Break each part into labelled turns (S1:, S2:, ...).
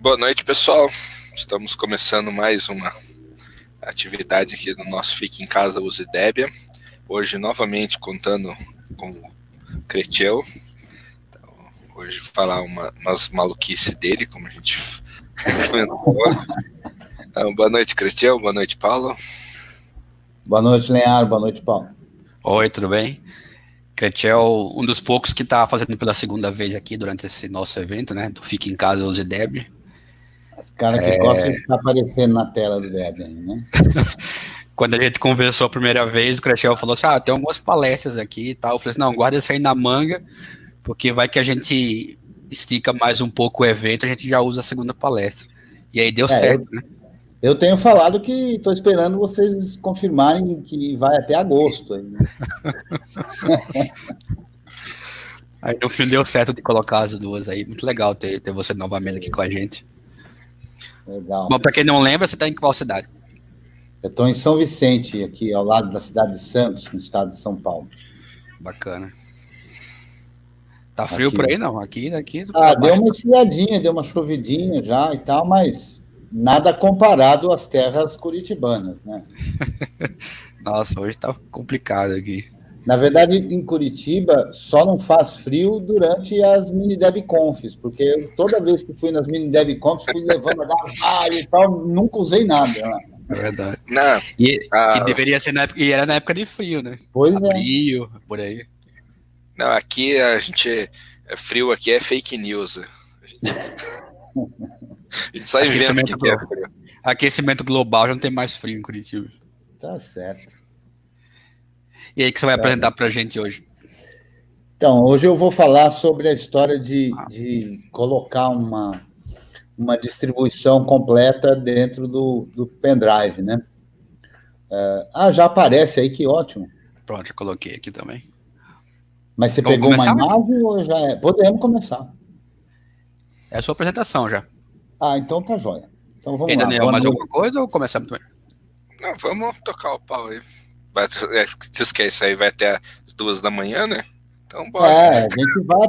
S1: Boa noite, pessoal. Estamos começando mais uma atividade aqui do nosso Fique em Casa Use Debian. Hoje, novamente, contando com o Cretiel. Então, hoje, falar umas maluquices dele, como a gente comentou. Então, boa noite, Cretiel. Boa noite, Paulo.
S2: Boa noite, Leonardo. Boa noite, Paulo.
S3: Oi, tudo bem? Cretiel, um dos poucos que está fazendo pela segunda vez aqui durante esse nosso evento, né? Do Fique em Casa Use Debian.
S2: Cara que gosta de ficar aparecendo na tela do Debian, né?
S3: Quando a gente conversou a primeira vez, o Cretiel falou assim, tem algumas palestras aqui e tal. Eu falei assim, não, guarda isso aí na manga, porque vai que a gente estica mais um pouco o evento, a gente já usa a segunda palestra. E aí deu certo, né?
S2: Eu tenho falado que estou esperando vocês confirmarem que vai até agosto. Aí, né?
S3: Aí no fim deu certo de colocar as duas aí. Muito legal ter você novamente aqui com a gente.
S2: Legal.
S3: Bom, para quem não lembra, você está em qual cidade?
S2: Eu estou em São Vicente, aqui ao lado da cidade de Santos, no estado de São Paulo.
S3: Bacana. Tá frio aqui por aí, não? Aqui.
S2: Deu uma esfriadinha, deu uma chovidinha já e tal, mas nada comparado às terras curitibanas, né?
S3: Nossa, hoje tá complicado aqui.
S2: Na verdade, em Curitiba, só não faz frio durante as mini DebConfs, porque eu, toda vez que fui nas mini DebConfs, fui levando agasalho e tal, nunca usei nada. Né?
S3: É verdade.
S1: Não.
S3: E deveria ser na época, e era na época de frio, né?
S2: Pois
S3: Abril, por aí.
S1: Não, aqui a gente... Frio aqui é fake news. A gente só inventa que é frio.
S3: Aquecimento global já não tem mais frio em Curitiba.
S2: Tá certo.
S3: E aí, o que você vai apresentar para a gente hoje?
S2: Então, hoje eu vou falar sobre a história de colocar uma distribuição completa dentro do pendrive, né? Já aparece aí, que ótimo.
S3: Pronto, já coloquei aqui também.
S2: Mas você pegou uma imagem ou já é? Podemos começar.
S3: É a sua apresentação já.
S2: Então tá jóia. Então vamos
S3: lá. Daniel, mais
S2: noite.
S3: alguma coisa ou começamos também?
S1: Não, vamos tocar o pau aí. Se esquece aí, vai até as 2 da manhã, né? Então bora.
S2: A gente vai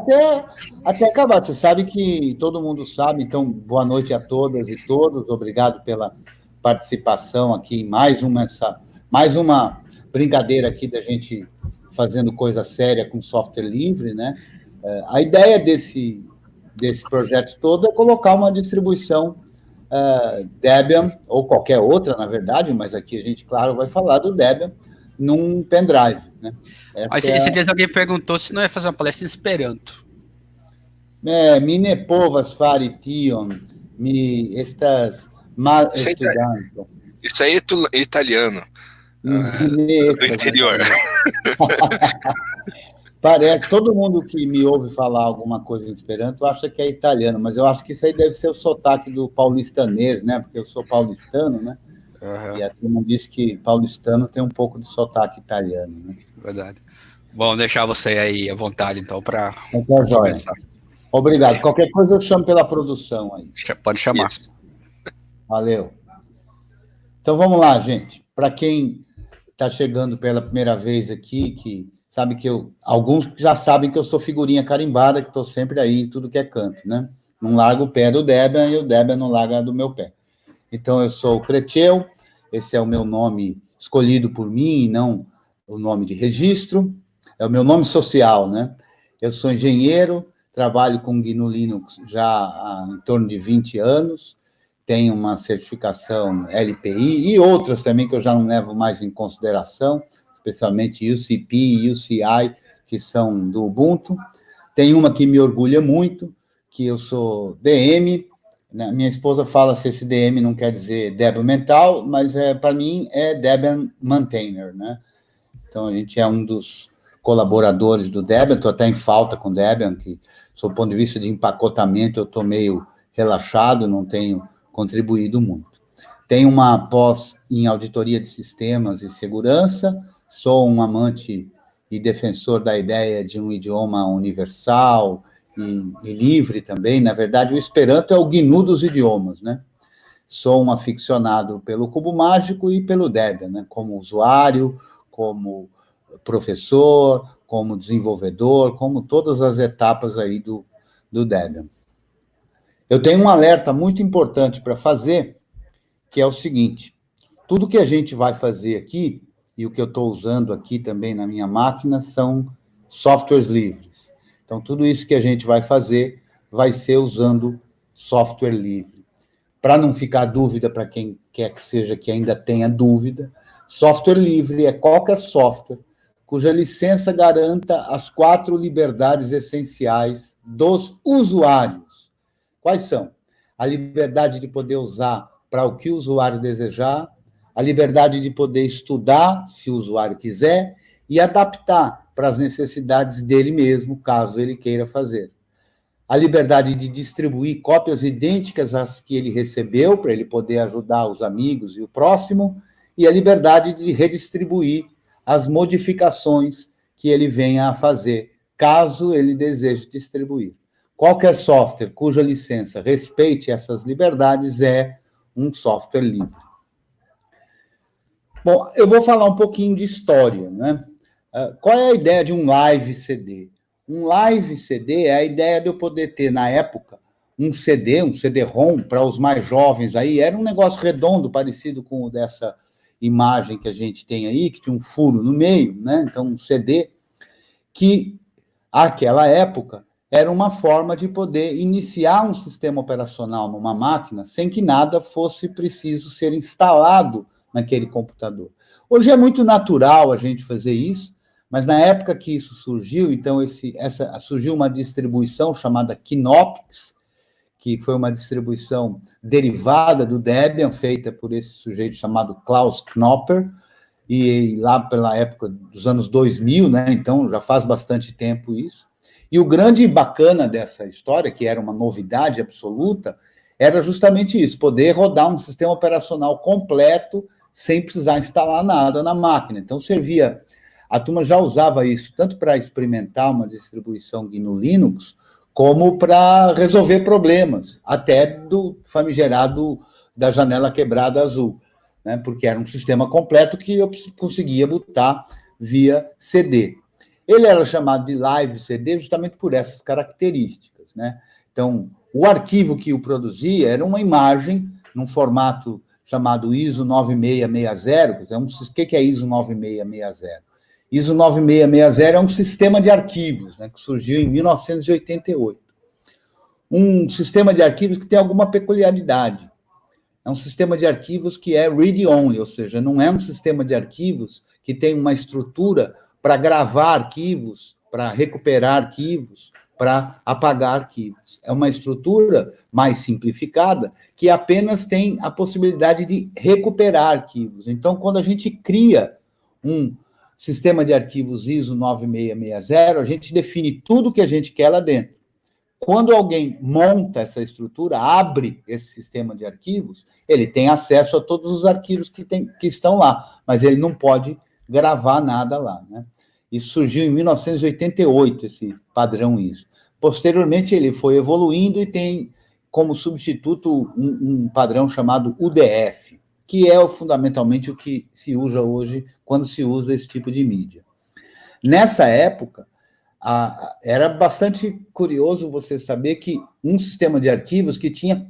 S2: até acabar. Você sabe que todo mundo sabe, então boa noite a todas e todos. Obrigado pela participação aqui em mais uma brincadeira aqui da gente fazendo coisa séria com software livre, né? A ideia desse projeto todo é colocar uma distribuição Debian, ou qualquer outra, na verdade, mas aqui a gente, claro, vai falar do Debian, num pendrive, né?
S3: Mas esse dia alguém perguntou se não ia fazer uma palestra em Esperanto.
S2: Mine povas fari tion, mi estas mal estudando.
S1: Isso aí é italiano. Do interior.
S2: Parece, todo mundo que me ouve falar alguma coisa em Esperanto acha que é italiano, mas eu acho que isso aí deve ser o sotaque do paulistanês, né? Porque eu sou paulistano, né? Uhum. E a turma diz que paulistano tem um pouco de sotaque italiano, né?
S3: Verdade. Bom, deixar você aí à vontade, então, para
S2: começar. Obrigado. Qualquer coisa eu chamo pela produção aí.
S3: Pode chamar.
S2: Isso. Valeu. Então, vamos lá, gente. Para quem está chegando pela primeira vez aqui, que sabe que alguns já sabem que eu sou figurinha carimbada, que estou sempre aí em tudo que é canto, né? Não largo o pé do Debian e o Debian não larga do meu pé. Então, eu sou o Cretiel, esse é o meu nome escolhido por mim, e não o nome de registro, é o meu nome social, né? Eu sou engenheiro, trabalho com GNU Linux já há em torno de 20 anos, tenho uma certificação LPI e outras também que eu já não levo mais em consideração, especialmente UCP e UCI, que são do Ubuntu. Tem uma que me orgulha muito, que eu sou DM, né? Minha esposa fala se esse DM não quer dizer Debian Mental, mas para mim é Debian Maintainer, né? Então, a gente é um dos colaboradores do Debian, estou até em falta com o Debian, que, sob o ponto de vista de empacotamento, eu estou meio relaxado, não tenho contribuído muito. Tenho uma pós em auditoria de sistemas e segurança, sou um amante e defensor da ideia de um idioma universal e livre também. Na verdade, o Esperanto é o GNU dos idiomas, né? Sou um aficionado pelo Cubo Mágico e pelo Debian, né? Como usuário, como professor, como desenvolvedor, como todas as etapas aí do Debian. Eu tenho um alerta muito importante para fazer, que é o seguinte: tudo que a gente vai fazer aqui, e o que eu estou usando aqui também na minha máquina, são softwares livres. Então, tudo isso que a gente vai fazer vai ser usando software livre. Para não ficar dúvida para quem quer que seja que ainda tenha dúvida, software livre é qualquer software cuja licença garanta as 4 liberdades essenciais dos usuários. Quais são? A liberdade de poder usar para o que o usuário desejar, a liberdade de poder estudar, se o usuário quiser, e adaptar para as necessidades dele mesmo, caso ele queira fazer. A liberdade de distribuir cópias idênticas às que ele recebeu, para ele poder ajudar os amigos e o próximo, e a liberdade de redistribuir as modificações que ele venha a fazer, caso ele deseje distribuir. Qualquer software cuja licença respeite essas liberdades é um software livre. Bom, eu vou falar um pouquinho de história, né? Qual é a ideia de um live CD? Um live CD é a ideia de eu poder ter, na época, um CD-ROM, para os mais jovens aí, era um negócio redondo, parecido com o dessa imagem que a gente tem aí, que tinha um furo no meio, né? Então, um CD, que, àquela época, era uma forma de poder iniciar um sistema operacional numa máquina sem que nada fosse preciso ser instalado naquele computador. Hoje é muito natural a gente fazer isso, mas na época que isso surgiu, então surgiu uma distribuição chamada Knoppix, que foi uma distribuição derivada do Debian, feita por esse sujeito chamado Klaus Knopper, e lá pela época dos anos 2000, né? Então já faz bastante tempo isso. E o grande bacana dessa história, que era uma novidade absoluta, era justamente isso, poder rodar um sistema operacional completo sem precisar instalar nada na máquina. Então, a turma já usava isso tanto para experimentar uma distribuição GNU Linux, como para resolver problemas, até do famigerado da janela quebrada azul, né? Porque era um sistema completo que eu conseguia botar via CD. Ele era chamado de Live CD justamente por essas características, né? Então, o arquivo que o produzia era uma imagem num formato chamado ISO 9660. O que é ISO 9660? ISO 9660 é um sistema de arquivos, né, que surgiu em 1988. Um sistema de arquivos que tem alguma peculiaridade. É um sistema de arquivos que é read-only, ou seja, não é um sistema de arquivos que tem uma estrutura para gravar arquivos, para recuperar arquivos, para apagar arquivos. É uma estrutura mais simplificada que apenas tem a possibilidade de recuperar arquivos. Então, quando a gente cria um sistema de arquivos ISO 9660, a gente define tudo o que a gente quer lá dentro. Quando alguém monta essa estrutura, abre esse sistema de arquivos, ele tem acesso a todos os arquivos que estão lá, mas ele não pode gravar nada lá, né? Isso surgiu em 1988, esse padrão ISO. Posteriormente, ele foi evoluindo e tem como substituto um padrão chamado UDF, que é fundamentalmente o que se usa hoje quando se usa esse tipo de mídia. Nessa época, era bastante curioso você saber que um sistema de arquivos que tinha,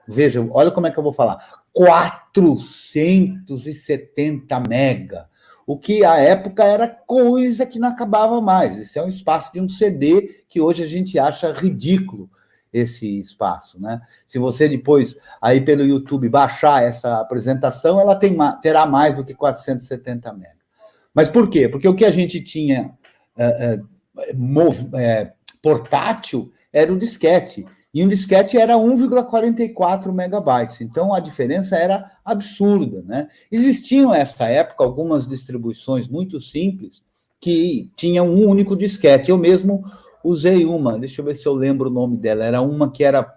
S2: veja, olha como é que eu vou falar, 470 mega, o que à época era coisa que não acabava mais. Esse é um espaço de um CD que hoje a gente acha ridículo, esse espaço, né? Se você depois, aí pelo YouTube, baixar essa apresentação, ela terá mais do que 470 mega. Mas por quê? Porque o que a gente tinha portátil era o disquete, e um disquete era 1,44 megabytes, então a diferença era absurda, né? Existiam, nessa época, algumas distribuições muito simples que tinham um único disquete. Eu mesmo usei uma, deixa eu ver se eu lembro o nome dela, era uma que era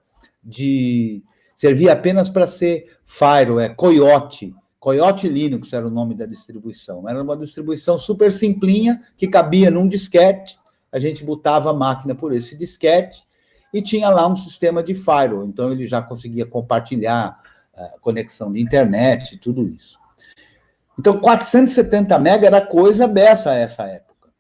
S2: servia apenas para ser Fireware, Coyote Linux era o nome da distribuição. Era uma distribuição super simplinha, que cabia num disquete, a gente botava a máquina por esse disquete, e tinha lá um sistema de firewall, então ele já conseguia compartilhar conexão de internet e tudo isso. Então, 470 mega era coisa beça essa época,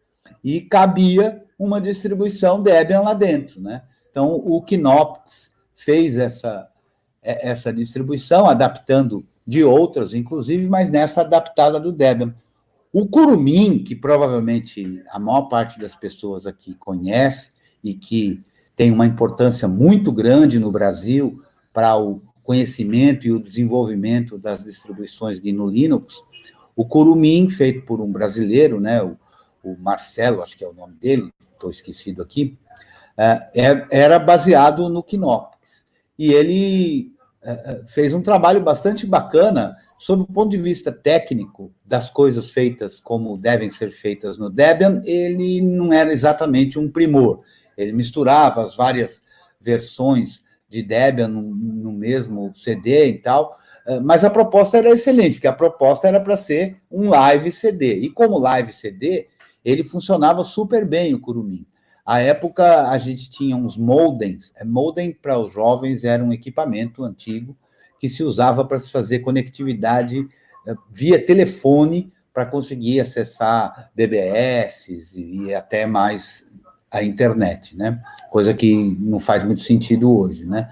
S2: e cabia uma distribuição Debian lá dentro, né? Então, o Knoppix fez essa distribuição, adaptando de outras, inclusive, mas nessa adaptada do Debian. O Kurumin, que provavelmente a maior parte das pessoas aqui conhece e que tem uma importância muito grande no Brasil para o conhecimento e o desenvolvimento das distribuições GNU Linux, o Kurumin, feito por um brasileiro, né, o Marcelo, acho que é o nome dele, estou esquecido aqui, era baseado no Knoppix. E ele fez um trabalho bastante bacana sob o ponto de vista técnico das coisas feitas como devem ser feitas no Debian. Ele não era exatamente um primor. Ele misturava as várias versões de Debian no mesmo CD e tal, mas a proposta era excelente, porque a proposta era para ser um live CD. E como live CD, ele funcionava super bem, o Kurumin. À época, a gente tinha uns modems. Modem, para os jovens, era um equipamento antigo que se usava para se fazer conectividade via telefone para conseguir acessar BBS e até mais a internet, né? Coisa que não faz muito sentido hoje, né?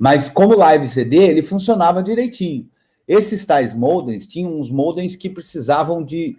S2: Mas como live CD, ele funcionava direitinho. Esses tais modems, tinham uns modems que precisavam de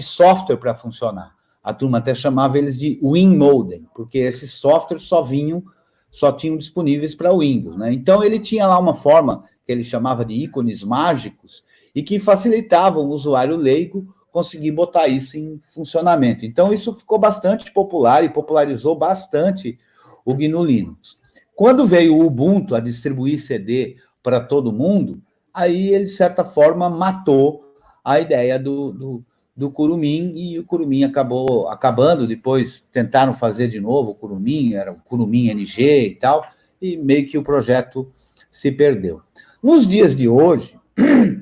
S2: software para funcionar. A turma até chamava eles de WinModem, porque esses softwares só tinham disponíveis para Windows, né? Então, ele tinha lá uma forma que ele chamava de ícones mágicos e que facilitavam o usuário leigo conseguir botar isso em funcionamento. Então, isso ficou bastante popular e popularizou bastante o GNU Linux. Quando veio o Ubuntu a distribuir CD para todo mundo, aí ele, de certa forma, matou a ideia do Kurumin, e o Kurumin acabou acabando. Depois tentaram fazer de novo o Kurumin, era o Kurumin NG e tal, e meio que o projeto se perdeu. Nos dias de hoje,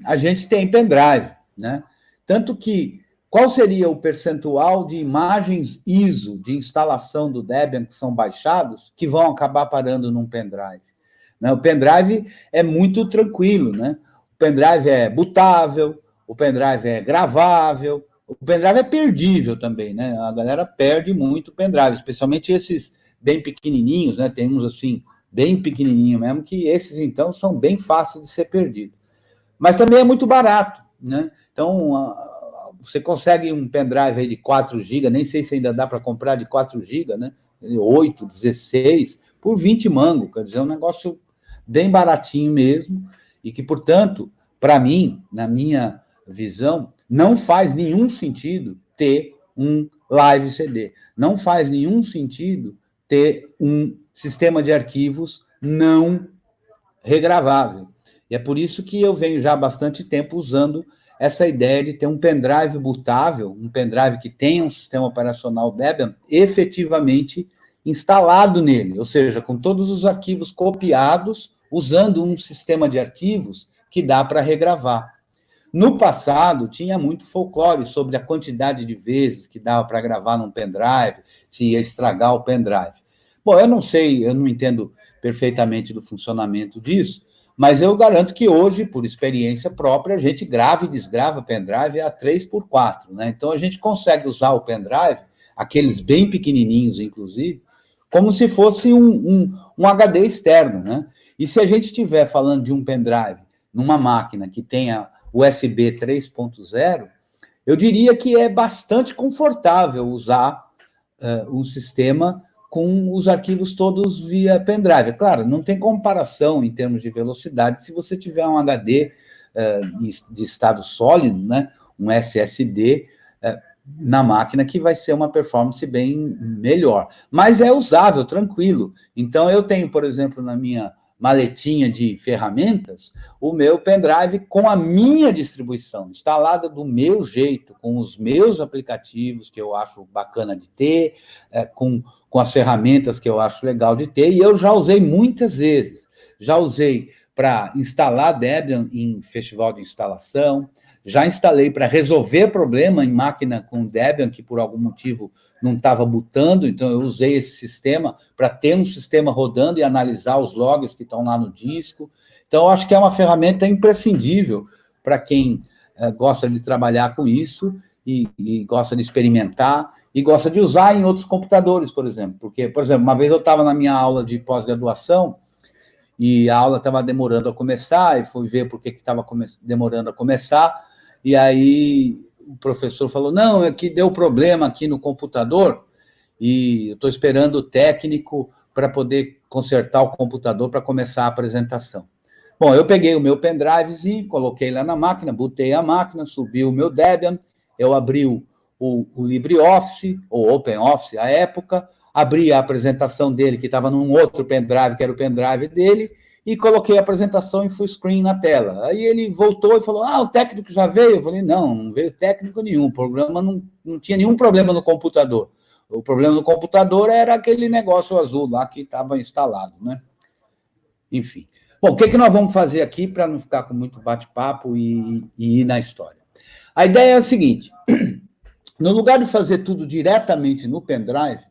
S2: a gente tem pendrive, né? Tanto que, qual seria o percentual de imagens ISO de instalação do Debian que são baixados, que vão acabar parando num pendrive? Né? O pendrive é muito tranquilo, né? O pendrive é bootável, o pendrive é gravável, o pendrive é perdível também, né? A galera perde muito o pendrive, especialmente esses bem pequenininhos, né? Tem uns assim, bem pequenininho mesmo, que esses, então, são bem fáceis de ser perdidos. Mas também é muito barato, né? Então, você consegue um pendrive aí de 4 GB, nem sei se ainda dá para comprar de 4 GB, né? 8, 16, por 20 mango, quer dizer, é um negócio bem baratinho mesmo, e que, portanto, para mim, na minha visão, não faz nenhum sentido ter um live CD. Não faz nenhum sentido ter um sistema de arquivos não regravável. E é por isso que eu venho já há bastante tempo usando essa ideia de ter um pendrive bootável, um pendrive que tenha um sistema operacional Debian efetivamente instalado nele, ou seja, com todos os arquivos copiados, usando um sistema de arquivos que dá para regravar. No passado, tinha muito folclore sobre a quantidade de vezes que dava para gravar num pendrive, se ia estragar o pendrive. Bom, eu não sei, eu não entendo perfeitamente do funcionamento disso, mas eu garanto que hoje, por experiência própria, a gente grava e desgrava pendrive a 3x4, né? Então, a gente consegue usar o pendrive, aqueles bem pequenininhos, inclusive, como se fosse um HD externo, né? E se a gente estiver falando de um pendrive numa máquina que tenha USB 3.0, eu diria que é bastante confortável usar um sistema com os arquivos todos via pendrive. Claro, não tem comparação em termos de velocidade se você tiver um HD de estado sólido, né, um SSD, na máquina, que vai ser uma performance bem melhor. Mas é usável, tranquilo. Então, eu tenho, por exemplo, na minha maletinha de ferramentas, o meu pendrive com a minha distribuição, instalada do meu jeito, com os meus aplicativos, que eu acho bacana de ter, com as ferramentas que eu acho legal de ter, e eu já usei muitas vezes. Já usei para instalar Debian em festival de instalação, já instalei para resolver problema em máquina com Debian, que por algum motivo não estava bootando, então eu usei esse sistema para ter um sistema rodando e analisar os logs que estão lá no disco. Então, eu acho que é uma ferramenta imprescindível para quem gosta de trabalhar com isso e gosta de experimentar e gosta de usar em outros computadores, por exemplo. Porque, por exemplo, uma vez eu estava na minha aula de pós-graduação e a aula estava demorando a começar, e fui ver por que estava demorando a começar, e aí o professor falou, não, é que deu problema aqui no computador, e eu estou esperando o técnico para poder consertar o computador para começar a apresentação. Bom, eu peguei o meu pendrivezinho, coloquei lá na máquina, botei a máquina, subi o meu Debian, eu abri o LibreOffice, ou OpenOffice à época, abri a apresentação dele, que estava num outro pendrive, que era o pendrive dele, e coloquei a apresentação em full screen na tela. Aí ele voltou e falou, o técnico já veio? Eu falei, não veio técnico nenhum, o programa não tinha nenhum problema no computador. O problema no computador era aquele negócio azul lá que estava instalado, né? Enfim. Bom, o que nós vamos fazer aqui para não ficar com muito bate-papo e ir na história? A ideia é a seguinte, no lugar de fazer tudo diretamente no pendrive,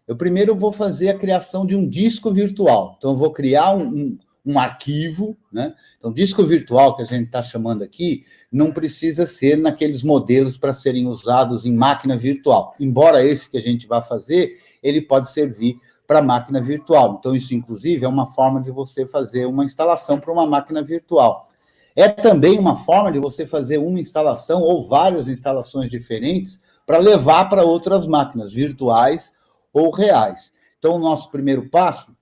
S2: eu primeiro vou fazer a criação de um disco virtual. Então, eu vou criar um arquivo, né? Então, disco virtual, que a gente está chamando aqui, não precisa ser naqueles modelos para serem usados em máquina virtual. Embora esse que a gente vai fazer, ele pode servir para máquina virtual. Então, isso, inclusive, é uma forma de você fazer uma instalação para uma máquina virtual. É também uma forma de você fazer uma instalação ou várias instalações diferentes para levar para outras máquinas virtuais ou reais. Então, o nosso primeiro passo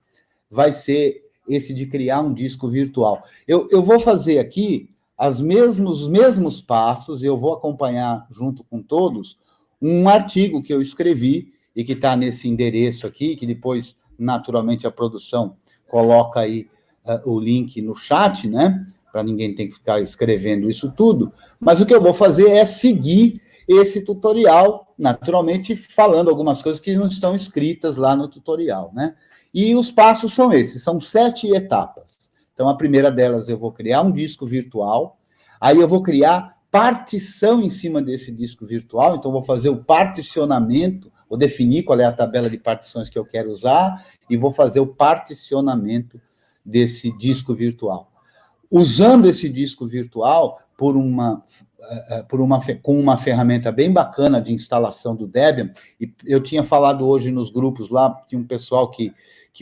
S2: vai ser esse de criar um disco virtual. Eu vou fazer aqui os mesmos passos, eu vou acompanhar junto com todos um artigo que eu escrevi e que está nesse endereço aqui, que depois, naturalmente, a produção coloca aí o link no chat, né? Para ninguém ter que ficar escrevendo isso tudo. Mas o que eu vou fazer é seguir esse tutorial, naturalmente, falando algumas coisas que não estão escritas lá no tutorial, né? E os passos são esses, são 7 etapas. Então, a primeira delas, eu vou criar um disco virtual, aí eu vou criar partição em cima desse disco virtual, então vou fazer o particionamento, vou definir qual é a tabela de partições que eu quero usar, e vou fazer o particionamento desse disco virtual. Usando esse disco virtual com uma ferramenta bem bacana de instalação do Debian, e eu tinha falado hoje nos grupos lá, tinha um pessoal que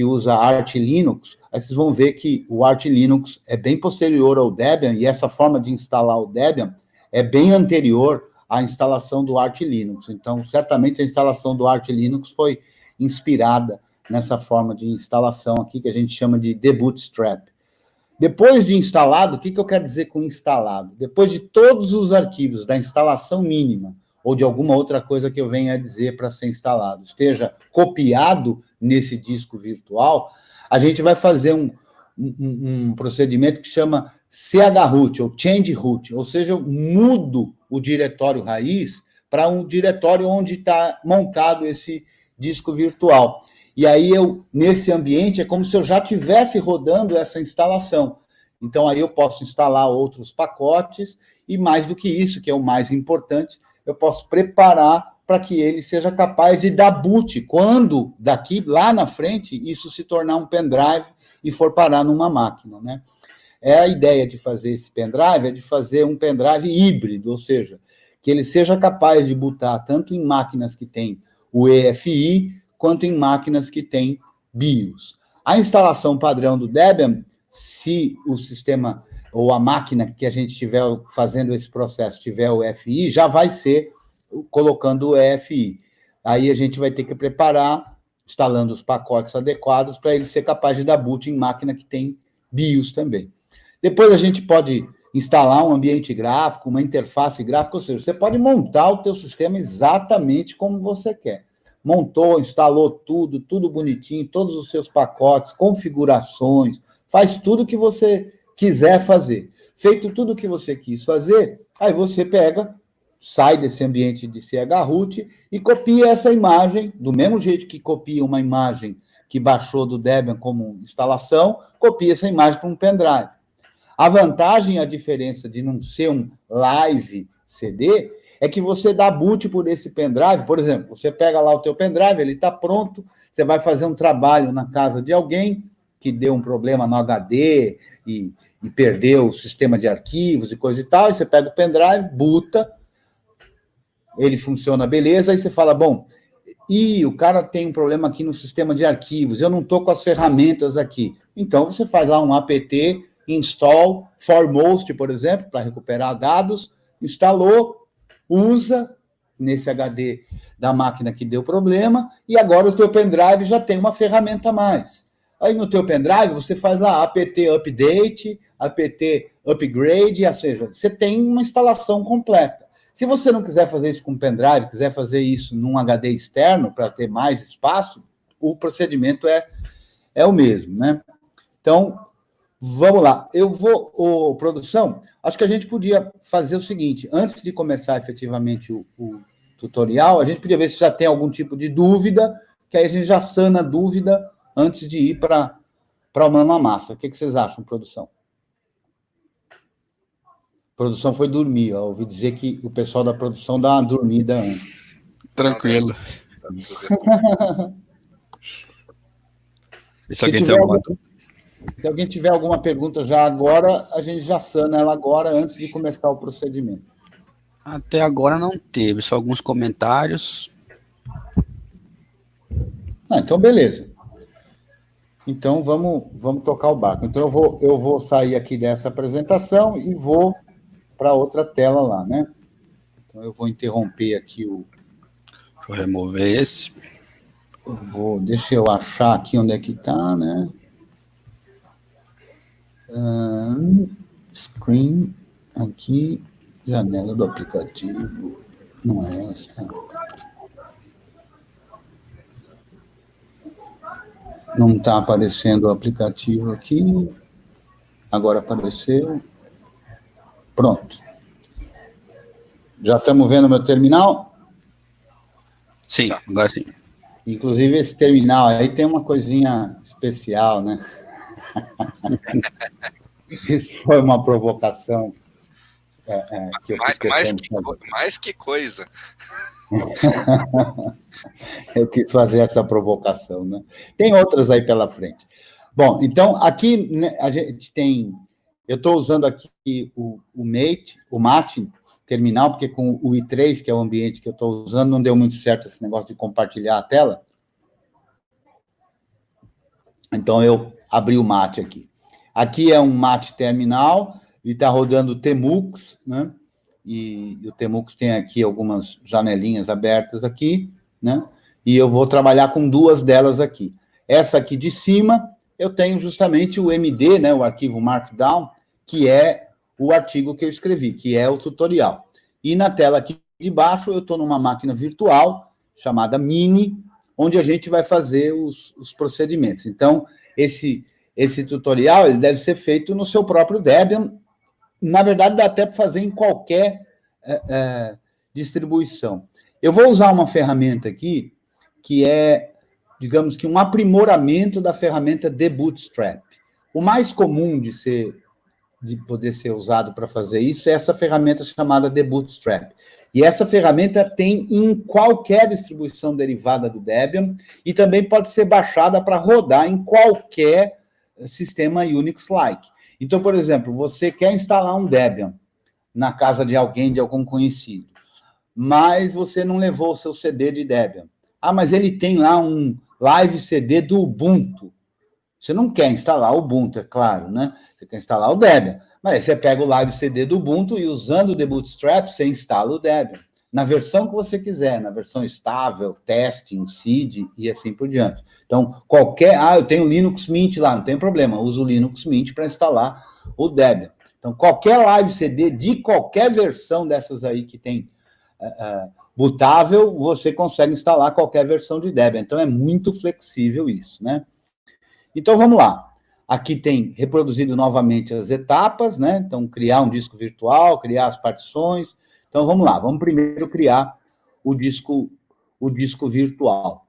S2: usa Arch Linux, aí vocês vão ver que o Arch Linux é bem posterior ao Debian, e essa forma de instalar o Debian é bem anterior à instalação do Arch Linux. Então, certamente a instalação do Arch Linux foi inspirada nessa forma de instalação aqui, que a gente chama de debootstrap. Depois de instalado, o que eu quero dizer com instalado? Depois de todos os arquivos da instalação mínima, ou de alguma outra coisa que eu venha a dizer para ser instalado, esteja copiado nesse disco virtual, a gente vai fazer um procedimento que chama chroot, ou change root, ou seja, eu mudo o diretório raiz para um diretório onde está montado esse disco virtual. E aí, nesse ambiente, é como se eu já estivesse rodando essa instalação. Então, aí eu posso instalar outros pacotes, e mais do que isso, que é o mais importante, eu posso preparar para que ele seja capaz de dar boot, quando, daqui, lá na frente, isso se tornar um pendrive e for parar numa máquina, né? A ideia de fazer esse pendrive é de fazer um pendrive híbrido, ou seja, que ele seja capaz de bootar tanto em máquinas que tem o EFI, quanto em máquinas que têm BIOS. A instalação padrão do Debian, se o sistema ou a máquina que a gente estiver fazendo esse processo tiver o EFI, já vai ser colocando o EFI. Aí a gente vai ter que preparar, instalando os pacotes adequados, para ele ser capaz de dar boot em máquina que tem BIOS também. Depois a gente pode instalar um ambiente gráfico, uma interface gráfica, ou seja, você pode montar o teu sistema exatamente como você quer. Montou, instalou tudo bonitinho, todos os seus pacotes, configurações, faz tudo que você quiser fazer. Feito tudo o que você quis fazer, aí você pega, sai desse ambiente de chroot e copia essa imagem, do mesmo jeito que copia uma imagem que baixou do Debian como instalação, copia essa imagem para um pendrive. A vantagem e a diferença de não ser um live CD é que você dá boot por esse pendrive. Por exemplo, você pega lá o teu pendrive, ele está pronto, você vai fazer um trabalho na casa de alguém que deu um problema no HD e perdeu o sistema de arquivos e coisa e tal, e você pega o pendrive, boota, ele funciona beleza, aí você fala, bom, E o cara tem um problema aqui no sistema de arquivos, eu não estou com as ferramentas aqui. Então, você faz lá um apt install foremost, por exemplo, para recuperar dados, instalou, usa nesse HD da máquina que deu problema, e agora o teu pendrive já tem uma ferramenta a mais. Aí no teu pendrive, você faz lá apt update, apt upgrade, ou seja, você tem uma instalação completa. Se você não quiser fazer isso com pendrive, quiser fazer isso num HD externo para ter mais espaço, o procedimento é o mesmo, né? Então, vamos lá. Produção, acho que a gente podia fazer o seguinte, antes de começar efetivamente o tutorial, a gente podia ver se já tem algum tipo de dúvida, que aí a gente já sana a dúvida antes de ir para o mano à massa. O que vocês acham, produção? A produção foi dormir, ó. Ouvi dizer que o pessoal da produção dá uma dormida antes.
S3: Tranquilo.
S2: Se alguém tiver alguma pergunta já agora, a gente já sana ela agora, antes de começar o procedimento.
S3: Até agora não teve, só alguns comentários.
S2: Então, beleza. Então, vamos tocar o barco. Então, eu vou sair aqui dessa apresentação e vou para outra tela lá, né? Então, eu vou interromper aqui o...
S3: Deixa eu remover esse.
S2: Deixa eu achar aqui onde é que está, né? Screen, aqui, janela do aplicativo, não é essa. Não está aparecendo o aplicativo aqui, agora apareceu. Pronto. Já estamos vendo o meu terminal?
S3: Sim, agora sim.
S2: Inclusive, esse terminal aí tem uma coisinha especial, né? Isso foi uma provocação que eu fiz
S1: mais que coisa.
S2: Eu quis fazer essa provocação, né? Tem outras aí pela frente. Bom, então, aqui, né, a gente tem... Eu estou usando aqui o Mate terminal, porque com o i3, que é o ambiente que eu estou usando, não deu muito certo esse negócio de compartilhar a tela. Então, eu abri o Mate aqui. Aqui é um Mate terminal, e está rodando o Tmux, né? E o Tmux tem aqui algumas janelinhas abertas aqui, né? E eu vou trabalhar com duas delas aqui. Essa aqui de cima, eu tenho justamente o MD, né? O arquivo Markdown, que é o artigo que eu escrevi, que é o tutorial. E na tela aqui de baixo, eu estou numa máquina virtual, chamada Mini, onde a gente vai fazer os procedimentos. Então, esse tutorial, ele deve ser feito no seu próprio Debian. Na verdade, dá até para fazer em qualquer distribuição. Eu vou usar uma ferramenta aqui, que é, digamos que, um aprimoramento da ferramenta de Bootstrap. O mais comum de poder ser usado para fazer isso é essa ferramenta chamada de Bootstrap. E essa ferramenta tem em qualquer distribuição derivada do Debian e também pode ser baixada para rodar em qualquer sistema Unix-like. Então, por exemplo, você quer instalar um Debian na casa de alguém, de algum conhecido, mas você não levou o seu CD de Debian. Mas ele tem lá um live CD do Ubuntu. Você não quer instalar o Ubuntu, é claro, né? Você quer instalar o Debian. Mas aí você pega o live CD do Ubuntu e, usando o The Bootstrap, você instala o Debian. Na versão que você quiser, na versão estável, testing, seed e assim por diante. Então, eu tenho Linux Mint lá, não tem problema, uso o Linux Mint para instalar o Debian. Então, qualquer live CD de qualquer versão dessas aí que tem bootável, você consegue instalar qualquer versão de Debian. Então, é muito flexível isso, né? Então, vamos lá. Aqui tem reproduzido novamente as etapas, né? Então, criar um disco virtual, criar as partições. Então, vamos lá. Vamos primeiro criar o disco virtual.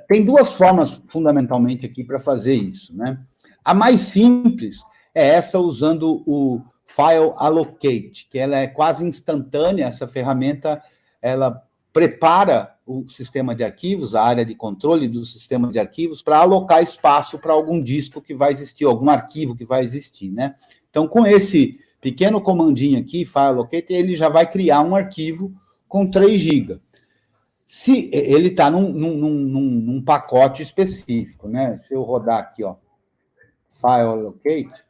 S2: Tem duas formas, fundamentalmente, aqui para fazer isso, né? A mais simples é essa, usando o File Allocate, que ela é quase instantânea. Essa ferramenta, ela prepara o sistema de arquivos, a área de controle do sistema de arquivos, para alocar espaço para algum disco que vai existir, algum arquivo que vai existir, né? Então, com esse pequeno comandinho aqui, File Allocate, ele já vai criar um arquivo com 3 GB. Se ele está num pacote específico, né? Se eu rodar aqui, ó, file allocate,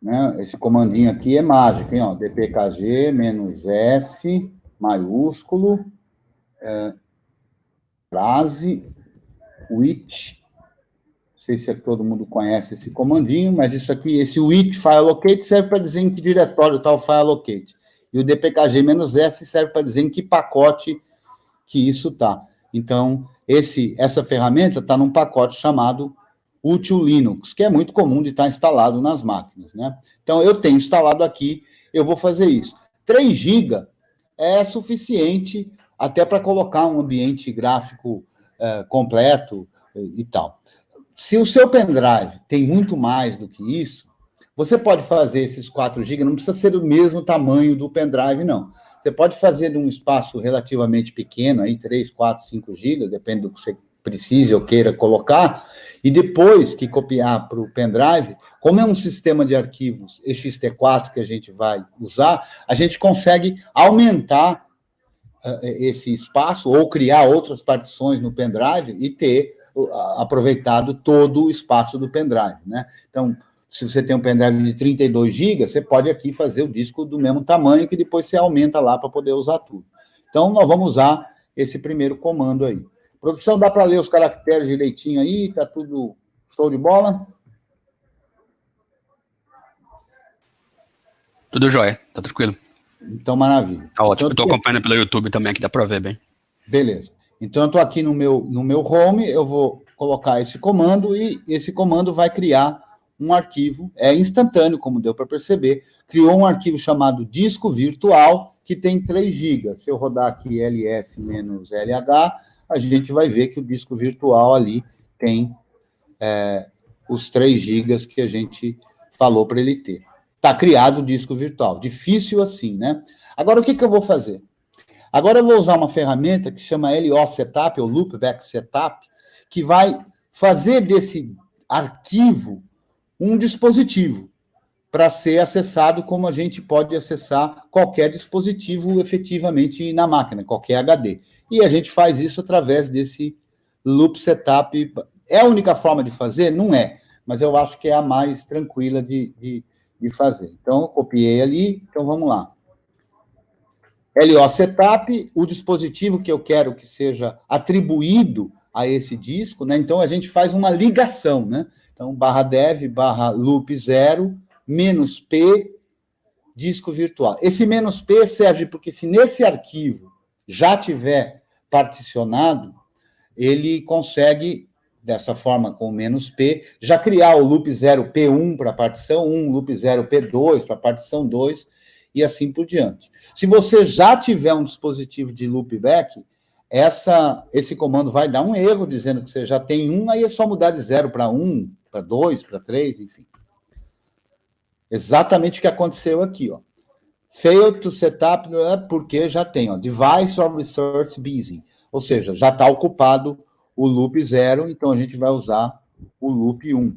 S2: né? Esse comandinho aqui é mágico, hein? Ó, dpkg -s maiúsculo, frase, which, não sei se todo mundo conhece esse comandinho, mas isso aqui, esse which file allocate serve para dizer em que diretório está o file allocate. E o dpkg -s serve para dizer em que pacote que isso está. Então, essa ferramenta está num pacote chamado Util Linux, que é muito comum de estar instalado nas máquinas, né? Então, eu tenho instalado aqui, eu vou fazer isso. 3 GB é suficiente até para colocar um ambiente gráfico completo e tal. Se o seu pendrive tem muito mais do que isso, você pode fazer esses 4 GB, não precisa ser do mesmo tamanho do pendrive, não. Você pode fazer de um espaço relativamente pequeno, aí 3, 4, 5 GB, depende do que você precise ou queira colocar, e depois que copiar para o pendrive, como é um sistema de arquivos ext4 que a gente vai usar, a gente consegue aumentar esse espaço ou criar outras partições no pendrive e ter aproveitado todo o espaço do pendrive, né? Então, se você tem um pendrive de 32 GB, você pode aqui fazer o disco do mesmo tamanho, que depois você aumenta lá para poder usar tudo. Então, nós vamos usar esse primeiro comando aí. Produção, dá para ler os caracteres direitinho aí? Tá tudo show de bola?
S3: Tudo jóia, tá tranquilo.
S2: Então, maravilha.
S3: Tá ótimo,
S2: então,
S3: eu tô acompanhando pelo YouTube também, aqui dá para ver bem.
S2: Beleza. Então, eu estou aqui no meu home, eu vou colocar esse comando, e esse comando vai criar um arquivo, é instantâneo, como deu para perceber, criou um arquivo chamado disco virtual, que tem 3 GB. Se eu rodar aqui ls-lh, a gente vai ver que o disco virtual ali tem os 3 GB que a gente falou para ele ter. Está criado o disco virtual. Difícil assim, né? Agora, o que eu vou fazer? Agora eu vou usar uma ferramenta que chama LO Setup, ou Loopback Setup, que vai fazer desse arquivo um dispositivo para ser acessado como a gente pode acessar qualquer dispositivo efetivamente na máquina, qualquer HD. E a gente faz isso através desse Loop Setup. É a única forma de fazer? Não é, mas eu acho que é a mais tranquila de fazer. Então, eu copiei ali, então vamos lá. LO Setup, o dispositivo que eu quero que seja atribuído a esse disco, né? Então, a gente faz uma ligação, né? Então, /dev /loop0 -p disco virtual. Esse "-p" serve porque se nesse arquivo já tiver particionado, ele consegue, dessa forma, com "-p, já criar o loop 0p1 para a partição 1, loop 0p2 para a partição 2, e assim por diante. Se você já tiver um dispositivo de loopback, esse comando vai dar um erro, dizendo que você já tem um, aí é só mudar de 0 para 1, para 2, para 3, enfim. Exatamente o que aconteceu aqui, ó. Failed to setup, porque já tem, ó, device or resource busy, ou seja, já está ocupado o loop 0, então a gente vai usar o loop 1.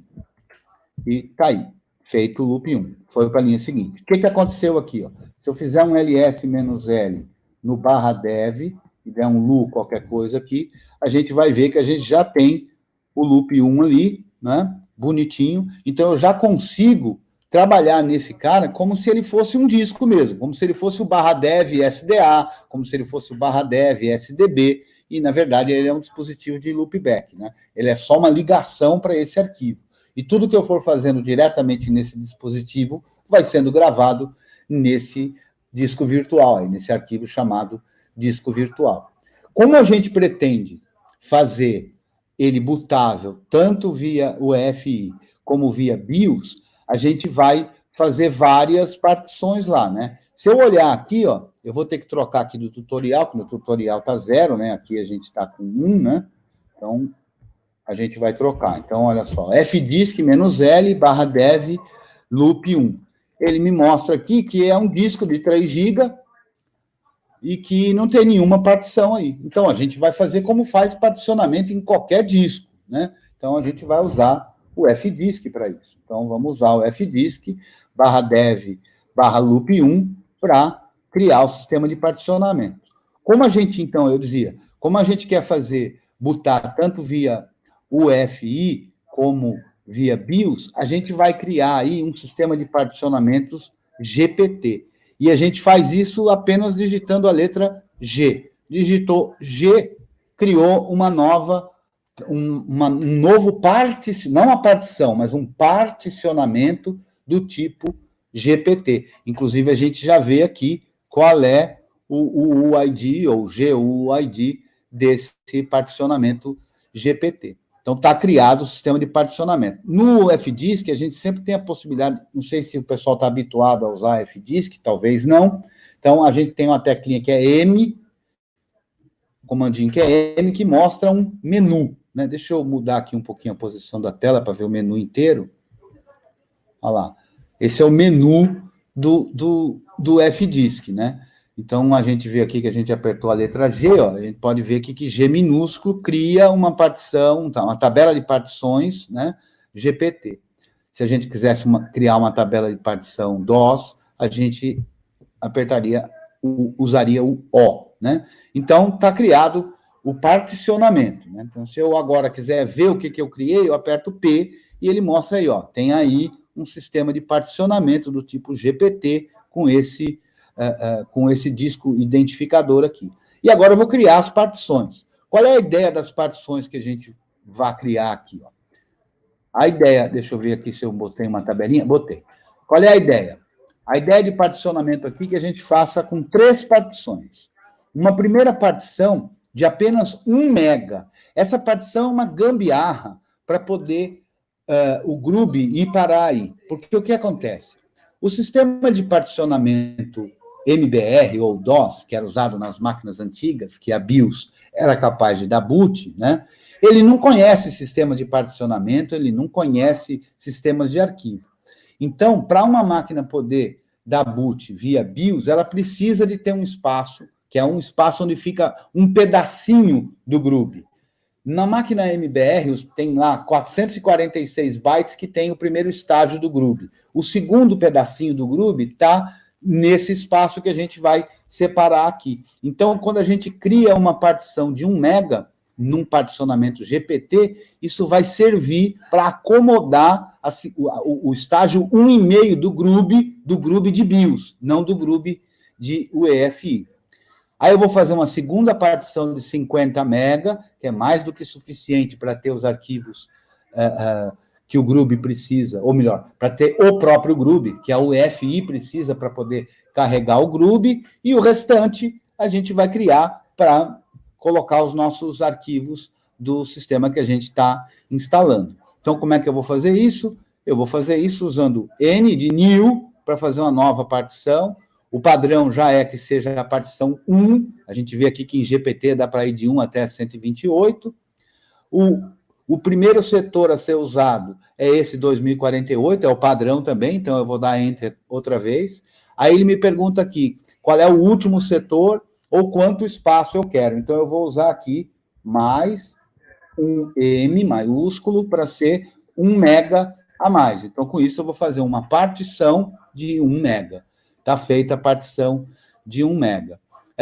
S2: E tá aí, feito o loop 1. Foi para a linha seguinte. O que aconteceu aqui, ó? Se eu fizer um ls-l no /dev e der um loop, qualquer coisa aqui, a gente vai ver que a gente já tem o loop 1 ali, né? Bonitinho. Então, eu já consigo trabalhar nesse cara como se ele fosse um disco mesmo, como se ele fosse o /dev SDA, como se ele fosse o /dev SDB, e, na verdade, ele é um dispositivo de loopback, né? Ele é só uma ligação para esse arquivo. E tudo que eu for fazendo diretamente nesse dispositivo vai sendo gravado nesse disco virtual, aí, nesse arquivo chamado disco virtual. Como a gente pretende fazer ele bootável, tanto via UEFI como via BIOS, a gente vai fazer várias partições lá, né? Se eu olhar aqui, ó, eu vou ter que trocar aqui do tutorial, porque no tutorial tá 0, né? Aqui a gente está com 1, né? Então, a gente vai trocar. Então, olha só, fdisk -l /dev loop 1. Ele me mostra aqui que é um disco de 3 GB e que não tem nenhuma partição aí. Então, a gente vai fazer como faz particionamento em qualquer disco, né? Então, a gente vai usar o fdisk para isso. Então, vamos usar o fdisk /dev /loop 1 para criar o sistema de particionamento. Como a gente, então, eu dizia, como a gente quer botar tanto via UEFI como via BIOS, a gente vai criar aí um sistema de particionamentos GPT. E a gente faz isso apenas digitando a letra G. Digitou G, criou um novo não uma partição, mas um particionamento do tipo GPT. Inclusive, a gente já vê aqui qual é o UID, ou GUID, desse particionamento GPT. Então, está criado o sistema de particionamento. No FDisk, a gente sempre tem a possibilidade, não sei se o pessoal está habituado a usar FDisk, talvez não. Então, a gente tem uma teclinha que é M, comandinho que é M, que mostra um menu, né? Deixa eu mudar aqui um pouquinho a posição da tela para ver o menu inteiro. Olha lá. Esse é o menu do FDisk, né? Então, a gente vê aqui que a gente apertou a letra G, ó, a gente pode ver aqui que G minúsculo cria uma partição, tá, uma tabela de partições, né, GPT. Se a gente quisesse criar uma tabela de partição DOS, a gente usaria o O, né? Então, está criado o particionamento, né? Então, se eu agora quiser ver o que eu criei, eu aperto P e ele mostra aí, ó, tem aí um sistema de particionamento do tipo GPT com esse disco identificador aqui. E agora eu vou criar as partições. Qual é a ideia das partições que a gente vai criar aqui? Ó? A ideia, deixa eu ver aqui se eu botei uma tabelinha. Botei. Qual é a ideia? A ideia de particionamento aqui é que a gente faça com 3 partições. Uma primeira partição de apenas 1 mega. Essa partição é uma gambiarra para poder o GRUB ir parar aí. Porque o que acontece? O sistema de particionamento MBR ou DOS, que era usado nas máquinas antigas, que a BIOS era capaz de dar boot, né? Ele não conhece sistemas de particionamento, ele não conhece sistemas de arquivo. Então, para uma máquina poder dar boot via BIOS, ela precisa de ter um espaço, que é um espaço onde fica um pedacinho do GRUB. Na máquina MBR, tem lá 446 bytes que tem o primeiro estágio do GRUB. O segundo pedacinho do GRUB está nesse espaço que a gente vai separar aqui. Então, quando a gente cria uma partição de 1 mega, num particionamento GPT, isso vai servir para acomodar o estágio 1,5 do GRUB de BIOS, não do GRUB de UEFI. Aí eu vou fazer uma segunda partição de 50 mega, que é mais do que suficiente para ter os arquivos que o GRUB precisa, ou melhor, para ter o próprio GRUB, que a UEFI precisa para poder carregar o GRUB, e o restante a gente vai criar para colocar os nossos arquivos do sistema que a gente está instalando. Então, como é que eu vou fazer isso? Eu vou fazer isso usando N de new para fazer uma nova partição. O padrão já é que seja a partição 1. A gente vê aqui que em GPT dá para ir de 1 até 128. O primeiro setor a ser usado é esse 2048, é o padrão também, então eu vou dar Enter outra vez. Aí ele me pergunta aqui, qual é o último setor ou quanto espaço eu quero. Então eu vou usar aqui mais um M maiúsculo para ser 1 mega a mais. Então com isso eu vou fazer uma partição de 1 mega. Está feita a partição de 1 mega.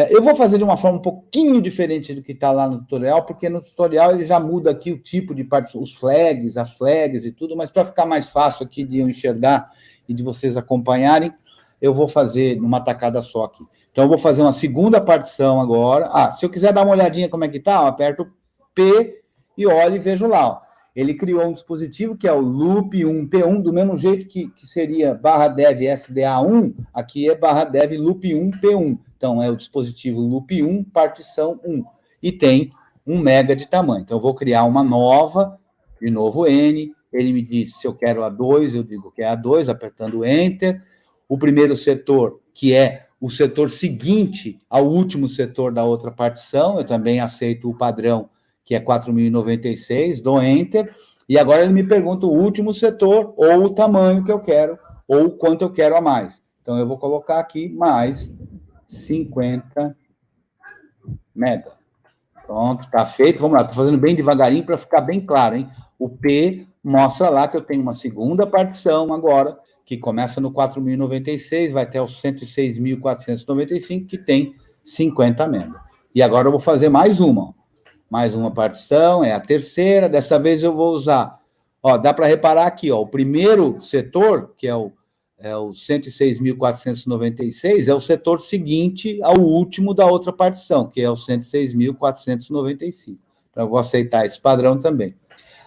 S2: Eu vou fazer de uma forma um pouquinho diferente do que está lá no tutorial, porque no tutorial ele já muda aqui o tipo de partição, os flags, as flags e tudo, mas para ficar mais fácil aqui de eu enxergar e de vocês acompanharem, eu vou fazer numa tacada só aqui. Então, eu vou fazer uma segunda partição agora. Se eu quiser dar uma olhadinha como é que está, eu aperto P e olho e vejo lá. Ó. Ele criou um dispositivo que é o loop1p1, do mesmo jeito que seria /dev SDA1, aqui é /dev loop1p1. Então, é o dispositivo loop1, partição 1. E tem 1 mega de tamanho. Então, eu vou criar uma nova, de novo N. Ele me diz se eu quero A2, eu digo que é A2, apertando Enter. O primeiro setor, que é o setor seguinte ao último setor da outra partição, eu também aceito o padrão, que é 4096, dou Enter, e agora ele me pergunta o último setor, ou o tamanho que eu quero, ou quanto eu quero a mais. Então, eu vou colocar aqui mais 50 mega. Pronto, está feito. Vamos lá, estou fazendo bem devagarinho para ficar bem claro, hein? O P mostra lá que eu tenho uma segunda partição agora, que começa no 4096, vai até o 106.495, que tem 50 mega. E agora eu vou fazer mais uma. Mais uma partição, é a terceira. Dessa vez eu vou usar... Ó, dá para reparar aqui, ó, o primeiro setor, que é o 106.496, é o setor seguinte ao último da outra partição, que é o 106.495. Então, eu vou aceitar esse padrão também.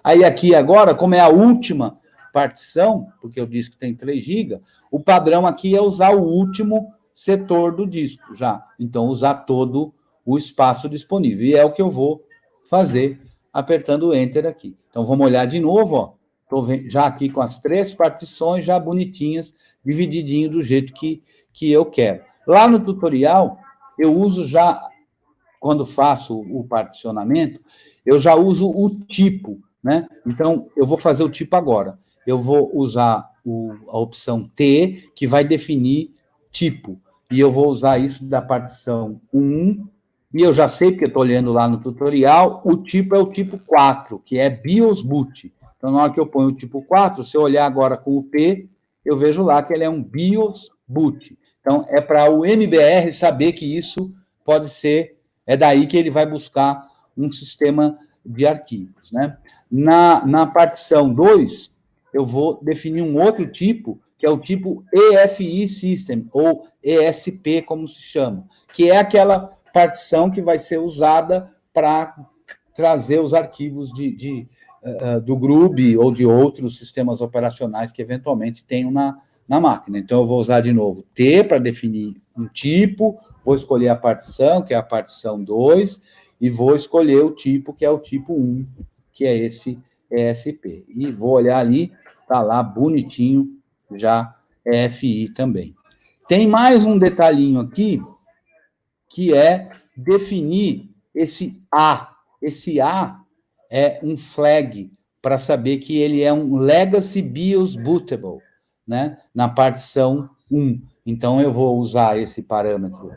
S2: Aí, aqui agora, como é a última partição, porque o disco tem 3 GB, o padrão aqui é usar o último setor do disco já. Então, usar todo o espaço disponível. E é o que eu vou fazer apertando o Enter aqui. Então, vamos olhar de novo, ó. Estou já aqui com as 3 partições já bonitinhas, divididinho do jeito que eu quero. Lá no tutorial, eu uso já, quando faço o particionamento, eu já uso o tipo, né? Então, eu vou fazer o tipo agora. Eu vou usar a opção T, que vai definir tipo. E eu vou usar isso da partição 1, e eu já sei, porque estou olhando lá no tutorial, o tipo é o tipo 4, que é BIOS Boot. Então, na hora que eu ponho o tipo 4, se eu olhar agora com o P, eu vejo lá que ele é um BIOS Boot. Então, é para o MBR saber que isso pode ser, é daí que ele vai buscar um sistema de arquivos, né? Na partição 2, eu vou definir um outro tipo, que é o tipo EFI System, ou ESP, como se chama, que é aquela partição que vai ser usada para trazer os arquivos do Grub ou de outros sistemas operacionais que eventualmente tenham na máquina. Então, eu vou usar de novo T para definir um tipo, vou escolher a partição, que é a partição 2, e vou escolher o tipo, que é o tipo 1, que é esse ESP. E vou olhar ali, está lá bonitinho, já EFI também. Tem mais um detalhinho aqui, que é definir esse A. Esse A é um flag para saber que ele é um Legacy BIOS Bootable, né? Na partição 1. Então, eu vou usar esse parâmetro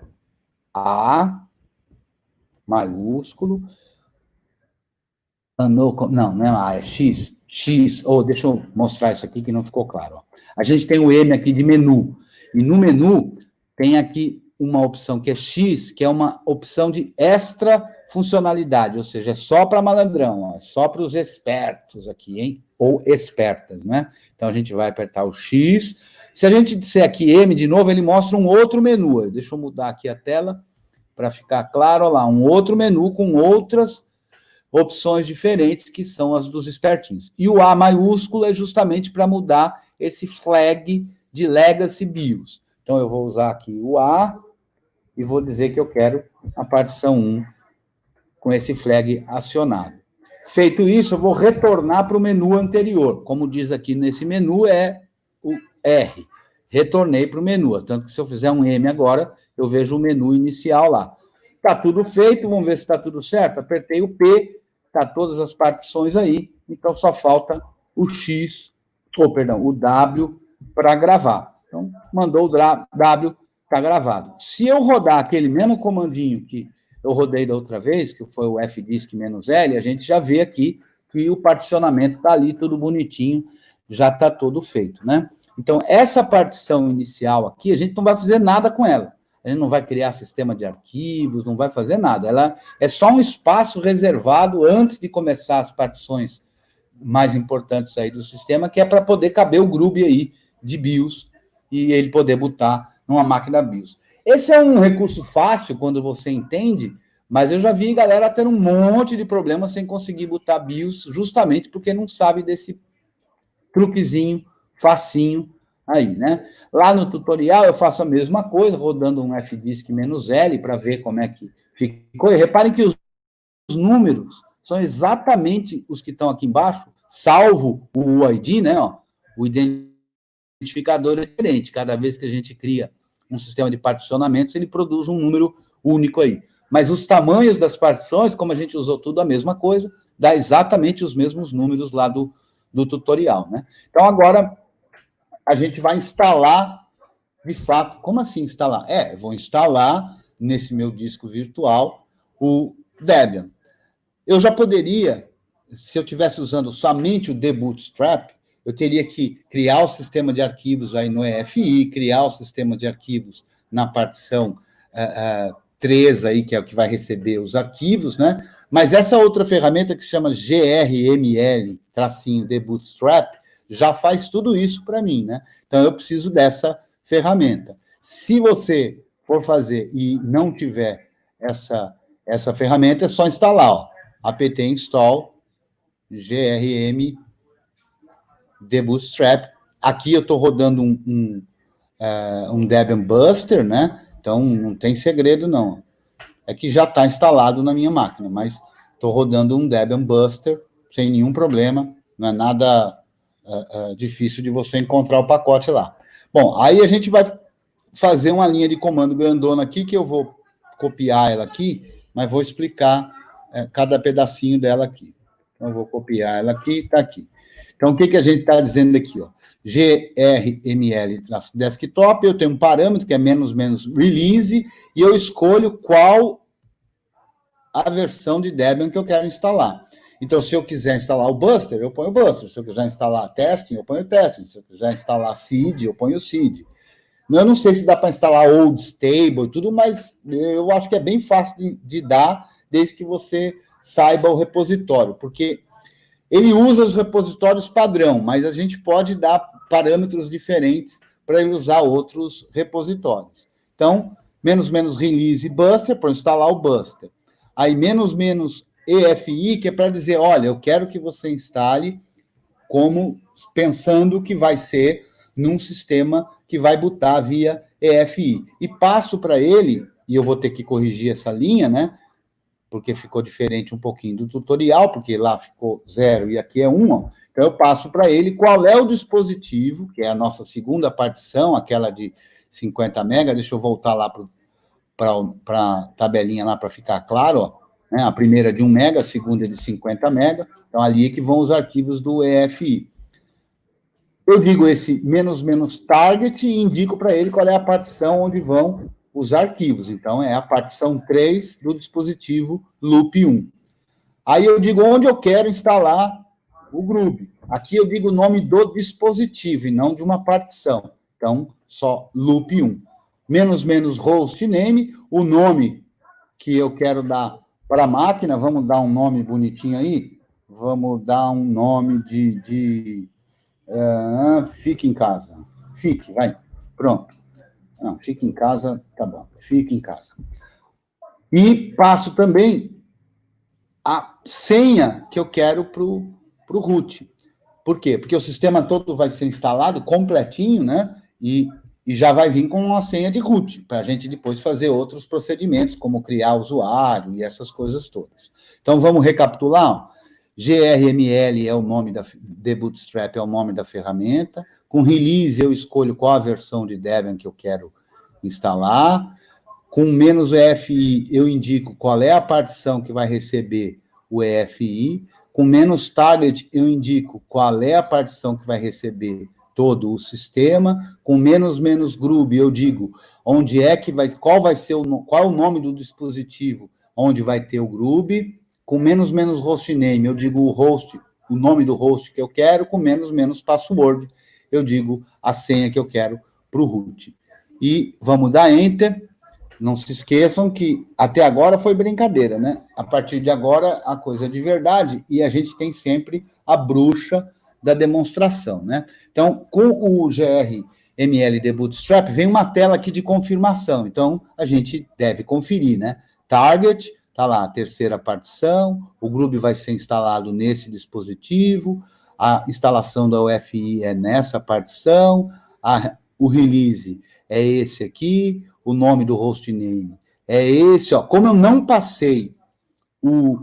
S2: A, maiúsculo. Não é A, é X. X, deixa eu mostrar isso aqui que não ficou claro. Ó. A gente tem o M aqui de menu. E no menu tem aqui uma opção que é X, que é uma opção de extra funcionalidade, ou seja, é só para malandrão, ó, é só para os espertos aqui, hein? Ou espertas, né? Então, a gente vai apertar o X. Se a gente disser aqui M de novo, ele mostra um outro menu. Deixa eu mudar aqui a tela para ficar claro, olha lá, um outro menu com outras opções diferentes, que são as dos espertinhos. E o A maiúsculo é justamente para mudar esse flag de Legacy BIOS. Então, eu vou usar aqui o A e vou dizer que eu quero a partição 1 com esse flag acionado. Feito isso, eu vou retornar para o menu anterior. Como diz aqui nesse menu, é o R. Retornei para o menu. Tanto que se eu fizer um M agora, eu vejo o menu inicial lá. Está tudo feito, vamos ver se está tudo certo. Apertei o P, está todas as partições aí. Então, só falta o X, o W para gravar. Então, mandou o W, está gravado. Se eu rodar aquele mesmo comandinho que eu rodei da outra vez, que foi o fdisk-L, a gente já vê aqui que o particionamento está ali, tudo bonitinho, já está todo feito, né? Então, essa partição inicial aqui, a gente não vai fazer nada com ela. A gente não vai criar sistema de arquivos, não vai fazer nada. Ela é só um espaço reservado antes de começar as partições mais importantes aí do sistema, que é para poder caber o Grub aí de BIOS e ele poder botar numa máquina BIOS. Esse é um recurso fácil quando você entende, mas eu já vi galera tendo um monte de problemas sem conseguir botar BIOS, justamente porque não sabe desse truquezinho, facinho aí, né? Lá no tutorial eu faço a mesma coisa, rodando um fdisk-L para ver como é que ficou. E reparem que os números são exatamente os que estão aqui embaixo, salvo o UID, né? Ó, o identificador é diferente. Cada vez que a gente cria um sistema de particionamentos, ele produz um número único aí. Mas os tamanhos das partições, como a gente usou tudo a mesma coisa, dá exatamente os mesmos números lá do tutorial, né? Então, agora, a gente vai instalar, de fato, como assim instalar? Eu vou instalar, nesse meu disco virtual, o Debian. Eu já poderia, se eu estivesse usando somente o dbootstrap, eu teria que criar o sistema de arquivos aí no EFI, criar o sistema de arquivos na partição 3 aí, que é o que vai receber os arquivos, né? Mas essa outra ferramenta que chama grml, tracinho de Bootstrap, já faz tudo isso para mim, né? Então, eu preciso dessa ferramenta. Se você for fazer e não tiver essa ferramenta, é só instalar, ó, apt install grm de Bootstrap. Aqui eu estou rodando um Debian Buster, né? Então, não tem segredo, não. É que já está instalado na minha máquina, mas estou rodando um Debian Buster sem nenhum problema, não é nada difícil de você encontrar o pacote lá. Bom, aí a gente vai fazer uma linha de comando grandona aqui, que eu vou copiar ela aqui, mas vou explicar cada pedacinho dela aqui. Então, eu vou copiar ela aqui, está aqui. Então, o que a gente está dizendo aqui, ó? grml-desktop, eu tenho um parâmetro que é --release, e eu escolho qual a versão de Debian que eu quero instalar. Então, se eu quiser instalar o Buster, eu ponho o Buster. Se eu quiser instalar Testing, eu ponho o Testing. Se eu quiser instalar Seed, eu ponho o Seed. Eu não sei se dá para instalar Old Stable e tudo, mas eu acho que é bem fácil de dar, desde que você saiba o repositório, porque ele usa os repositórios padrão, mas a gente pode dar parâmetros diferentes para ele usar outros repositórios. Então, --release Buster, para instalar o Buster. Aí, --efi, que é para dizer, olha, eu quero que você instale como pensando que vai ser num sistema que vai botar via EFI. E passo para ele, e eu vou ter que corrigir essa linha, né? Porque ficou diferente um pouquinho do tutorial, porque lá ficou 0 e aqui é 1. Ó. Então, eu passo para ele qual é o dispositivo, que é a nossa segunda partição, aquela de 50 MB. Deixa eu voltar lá para a tabelinha lá para ficar claro. Ó, né? A primeira é de 1 MB, a segunda é de 50 MB. Então, ali é que vão os arquivos do EFI. Eu digo esse --target e indico para ele qual é a partição onde vão os arquivos. Então, é a partição 3 do dispositivo loop 1. Aí eu digo onde eu quero instalar o Groovy. Aqui eu digo o nome do dispositivo e não de uma partição. Então, só loop 1. --hostname, o nome que eu quero dar para a máquina. Vamos dar um nome bonitinho aí? Vamos dar um nome fique em casa. Fique, vai. Pronto. Não, fique em casa, tá bom. Fique em casa. E passo também a senha que eu quero para o root. Por quê? Porque o sistema todo vai ser instalado completinho, né? E já vai vir com uma senha de root, para a gente depois fazer outros procedimentos, como criar usuário e essas coisas todas. Então, vamos recapitular. grml é o nome de Bootstrap, é o nome da ferramenta. Com release, eu escolho qual a versão de Debian que eu quero instalar. Com -efi, eu indico qual é a partição que vai receber o EFI. Com -target, eu indico qual é a partição que vai receber todo o sistema. Com --groovy, eu digo onde é que qual é o nome do dispositivo onde vai ter o Groovy. Com --hostname, eu digo o nome do host que eu quero. Com --password, eu digo a senha que eu quero para o root. E vamos dar Enter. Não se esqueçam que até agora foi brincadeira, né? A partir de agora, a coisa é de verdade, e a gente tem sempre a bruxa da demonstração, né? Então, com o grml de Bootstrap, vem uma tela aqui de confirmação. Então, a gente deve conferir, né? Target, tá lá a terceira partição, o Groovy vai ser instalado nesse dispositivo, a instalação da UFI é nessa partição, o release é esse aqui, o nome do hostname é esse, ó. Como eu não passei o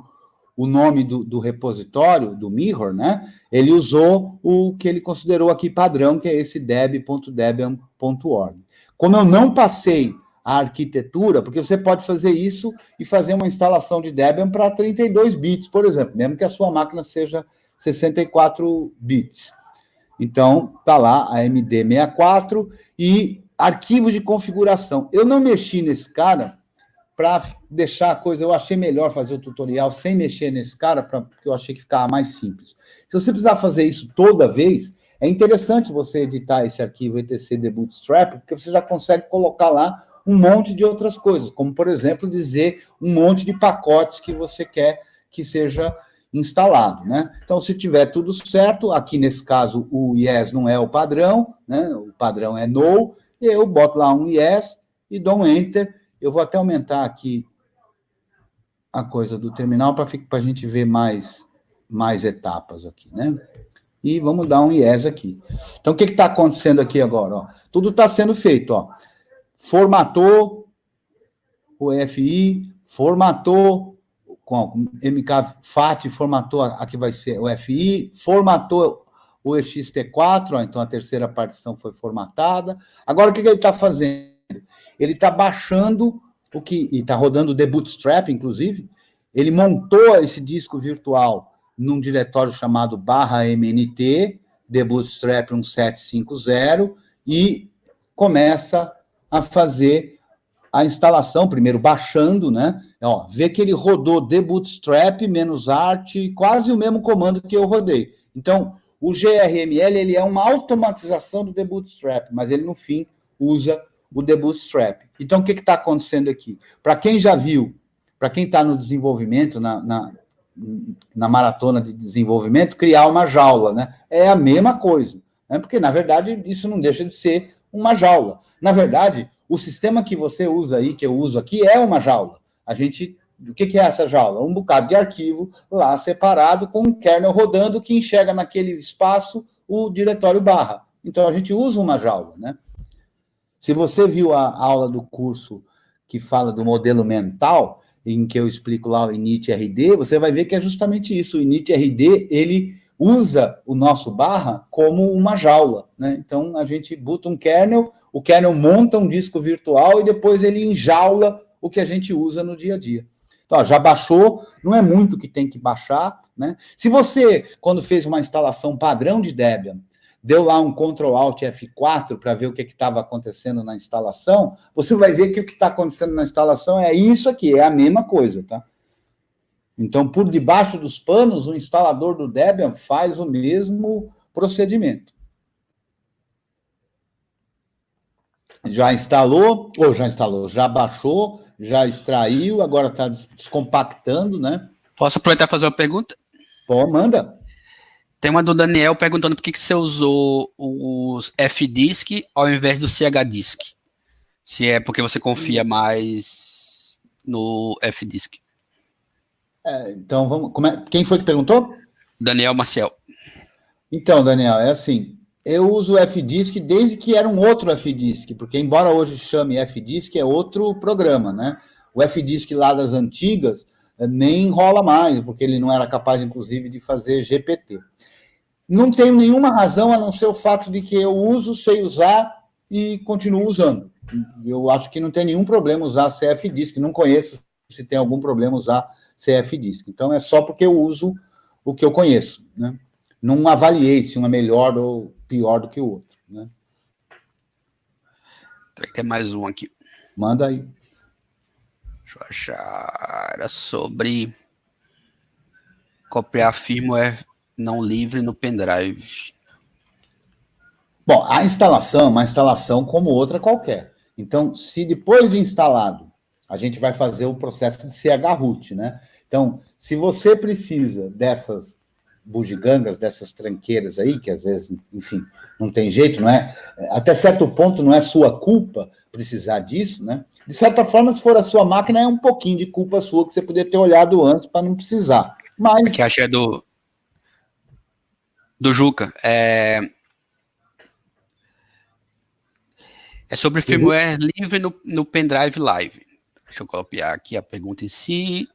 S2: nome do repositório, do Mirror, né? Ele usou o que ele considerou aqui padrão, que é esse deb.debian.org. Como eu não passei a arquitetura, porque você pode fazer isso e fazer uma instalação de Debian para 32 bits, por exemplo, mesmo que a sua máquina seja 64 bits. Então, tá lá a MD64 e arquivo de configuração. Eu não mexi nesse cara para deixar a coisa, eu achei melhor fazer o tutorial sem mexer nesse cara, porque eu achei que ficava mais simples. Se você precisar fazer isso toda vez, é interessante você editar esse arquivo etc de Bootstrap, porque você já consegue colocar lá um monte de outras coisas, como, por exemplo, dizer um monte de pacotes que você quer que seja instalado, né? Então, se tiver tudo certo, aqui nesse caso o yes não é o padrão, né? O padrão é no, e eu boto lá um yes e dou um enter. Eu vou até aumentar aqui a coisa do terminal para a gente ver mais etapas aqui, né? E vamos dar um yes aqui. Então, o que está acontecendo aqui agora? Ó? Tudo está sendo feito, ó. Formatou o EFI, formatou com MKFAT, formatou aqui vai ser o FI, formatou o EXT4, ó, então a terceira partição foi formatada. Agora, o que ele está fazendo? Ele está baixando o que, e está rodando o The Bootstrap, inclusive, ele montou esse disco virtual num diretório chamado /mnt, The Bootstrap 1750, e começa a fazer a instalação, primeiro baixando, né? Ó, vê que ele rodou The Bootstrap -art, quase o mesmo comando que eu rodei. Então, o GRML, ele é uma automatização do The Bootstrap, mas ele, no fim, usa o The Bootstrap. Então, o que está acontecendo aqui? Para quem já viu, para quem está no desenvolvimento, na maratona de desenvolvimento, criar uma jaula, né? É a mesma coisa, né? Porque, na verdade, isso não deixa de ser uma jaula. Na verdade, o sistema que você usa aí, que eu uso aqui, é uma jaula. O que é essa jaula? Um bocado de arquivo lá separado com um kernel rodando que enxerga naquele espaço o diretório barra. Então, a gente usa uma jaula, né? Se você viu a aula do curso que fala do modelo mental, em que eu explico lá o init-rd, você vai ver que é justamente isso. O init-rd, ele usa o nosso barra como uma jaula, né? Então, a gente boota um kernel, o kernel monta um disco virtual e depois ele enjaula o que a gente usa no dia a dia. Então, ó, já baixou, não é muito que tem que baixar, né? Se você, quando fez uma instalação padrão de Debian, deu lá um Ctrl+Alt F4 para ver o que estava acontecendo na instalação, você vai ver que o que está acontecendo na instalação é isso aqui, é a mesma coisa, tá? Então, por debaixo dos panos, o instalador do Debian faz o mesmo procedimento. Já já baixou, já extraiu, agora está descompactando, né?
S3: Posso aproveitar e fazer uma pergunta?
S2: Pô, manda.
S3: Tem uma do Daniel perguntando por que você usou os FDisk ao invés do CHDisk. Se é porque você confia mais no FDisk.
S2: Então, vamos. Quem foi que perguntou?
S3: Daniel Maciel.
S2: Então, Daniel, é assim. Eu uso o FDisk desde que era um outro FDisk, porque embora hoje chame FDisk, é outro programa, né? O FDisk lá das antigas nem rola mais, porque ele não era capaz, inclusive, de fazer GPT. Não tenho nenhuma razão a não ser o fato de que eu uso, sei usar e continuo usando. Eu acho que não tem nenhum problema usar CFDisk, não conheço se tem algum problema usar CFDisk. Então, é só porque eu uso o que eu conheço, né? Não avaliei se um é melhor ou pior do que o outro, né?
S3: Tem mais um aqui.
S2: Manda aí.
S3: Deixa eu achar. Era sobre copiar firmware não livre no pendrive.
S2: Bom, a instalação é uma instalação como outra qualquer. Então, se depois de instalado, a gente vai fazer o processo de chroot, né? Então, se você precisa dessas bugigangas, dessas tranqueiras aí, que às vezes, enfim, não tem jeito, não é? Até certo ponto não é sua culpa precisar disso, né? De certa forma, se for a sua máquina, é um pouquinho de culpa sua que você podia ter olhado antes para não precisar. Mas...
S3: Aqui achei do Juca. É sobre firmware livre no pendrive live. Deixa eu copiar aqui a pergunta em si.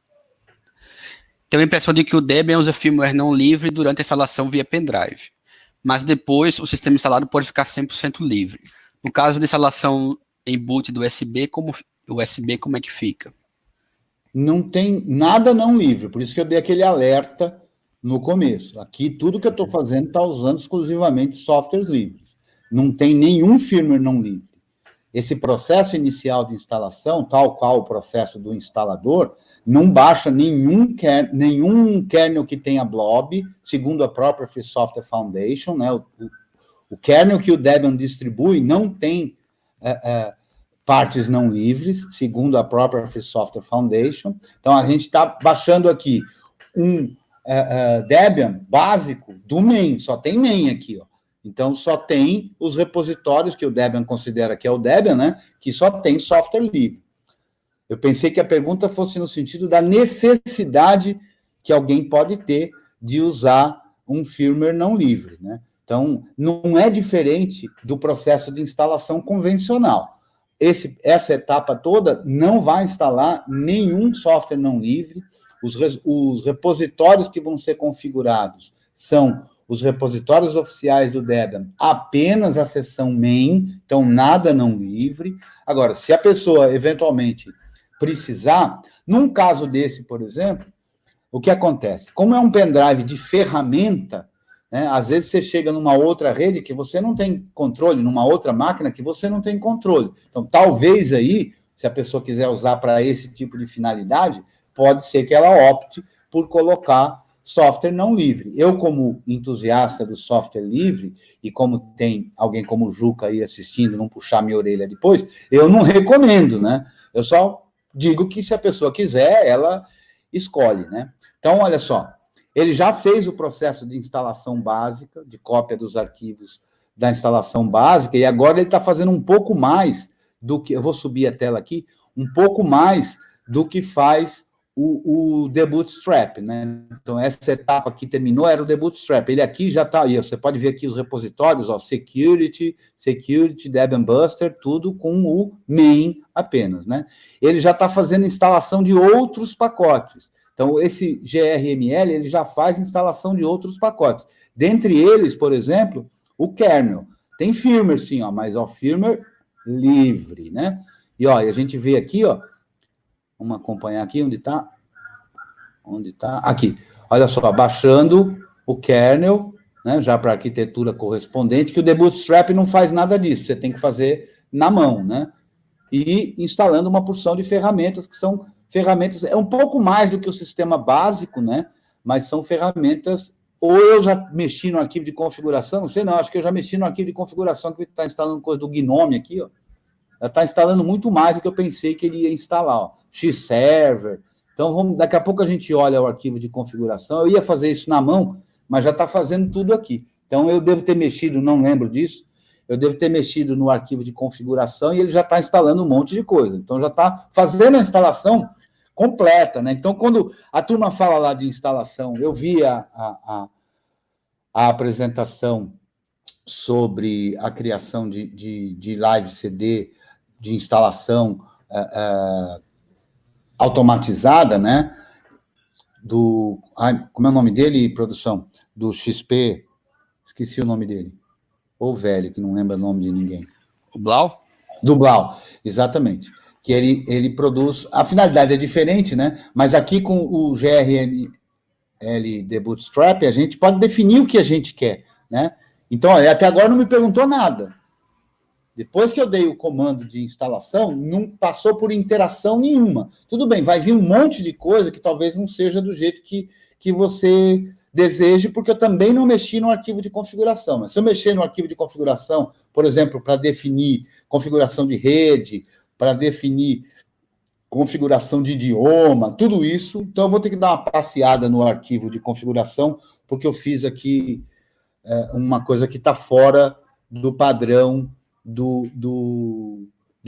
S3: Tenho a impressão de que o Debian usa firmware não livre durante a instalação via pendrive, mas depois o sistema instalado pode ficar 100% livre. No caso de instalação em boot do USB, como é que fica?
S2: Não tem nada não livre, por isso que eu dei aquele alerta no começo. Aqui, tudo que eu estou fazendo está usando exclusivamente softwares livres. Não tem nenhum firmware não livre. Esse processo inicial de instalação, tal qual o processo do instalador, não baixa nenhum kernel que tenha blob, segundo a própria Free Software Foundation, né? O kernel que o Debian distribui não tem partes não livres, segundo a própria Free Software Foundation. Então, a gente está baixando aqui um Debian básico do main, só tem main aqui, ó. Então, só tem os repositórios que o Debian considera que é o Debian, né? Que só tem software livre. Eu pensei que a pergunta fosse no sentido da necessidade que alguém pode ter de usar um firmware não livre, né? Então, não é diferente do processo de instalação convencional. Essa etapa toda não vai instalar nenhum software não livre. Os repositórios que vão ser configurados são os repositórios oficiais do Debian, apenas a seção main, então nada não livre. Agora, se a pessoa eventualmente precisar, num caso desse, por exemplo, o que acontece? Como é um pendrive de ferramenta, né, às vezes você chega numa outra rede que você não tem controle, numa outra máquina que você não tem controle. Então, talvez aí, se a pessoa quiser usar para esse tipo de finalidade, pode ser que ela opte por colocar software não livre. Eu, como entusiasta do software livre, e como tem alguém como o Juca aí assistindo, não puxar minha orelha depois, eu não recomendo, né? Eu só digo que se a pessoa quiser, ela escolhe, né? Então, olha só, ele já fez o processo de instalação básica, de cópia dos arquivos da instalação básica, e agora ele está fazendo um pouco mais do que, eu vou subir a tela aqui, um pouco mais do que faz o The Bootstrap, né? Então, essa etapa que terminou era o The Bootstrap. Ele aqui já está aí, você pode ver aqui os repositórios, ó, Security, Debian Buster, tudo com o main apenas, né? Ele já está fazendo instalação de outros pacotes. Então, esse grml, ele já faz instalação de outros pacotes. Dentre eles, por exemplo, o kernel. Tem firmware, sim, ó, mas ó, firmware livre, né? E ó, a gente vê aqui, ó, vamos acompanhar aqui, onde está? Onde está? Aqui. Olha só, baixando o kernel, né, já para a arquitetura correspondente, que o The Bootstrap não faz nada disso, você tem que fazer na mão, né? E instalando uma porção de ferramentas, que são ferramentas, é um pouco mais do que o sistema básico, né? Mas são ferramentas, ou eu já mexi no arquivo de configuração, não sei não, acho que eu já mexi no arquivo de configuração, que está instalando coisa do Gnome aqui, ó. Já está instalando muito mais do que eu pensei que ele ia instalar, ó. Xserver. Então, daqui a pouco a gente olha o arquivo de configuração. Eu ia fazer isso na mão, mas já está fazendo tudo aqui. Então, eu devo ter mexido, não lembro disso, eu devo ter mexido no arquivo de configuração e ele já está instalando um monte de coisa. Então, já está fazendo a instalação completa, né? Então, quando a turma fala lá de instalação, eu vi a apresentação sobre a criação de live CD, de instalação automatizada, né? Como é o nome dele, produção? Do XP, esqueci o nome dele. Ou velho, que não lembra o nome de ninguém.
S3: O Blau?
S2: Do Blau, exatamente. Que ele produz... A finalidade é diferente, né? Mas aqui com o grml The Bootstrap, a gente pode definir o que a gente quer, né? Então, até agora não me perguntou nada. Depois que eu dei o comando de instalação, não passou por interação nenhuma. Tudo bem, vai vir um monte de coisa que talvez não seja do jeito que você deseje, porque eu também não mexi no arquivo de configuração. Mas se eu mexer no arquivo de configuração, por exemplo, para definir configuração de rede, para definir configuração de idioma, tudo isso, então eu vou ter que dar uma passeada no arquivo de configuração, porque eu fiz aqui uma coisa que está fora do padrão do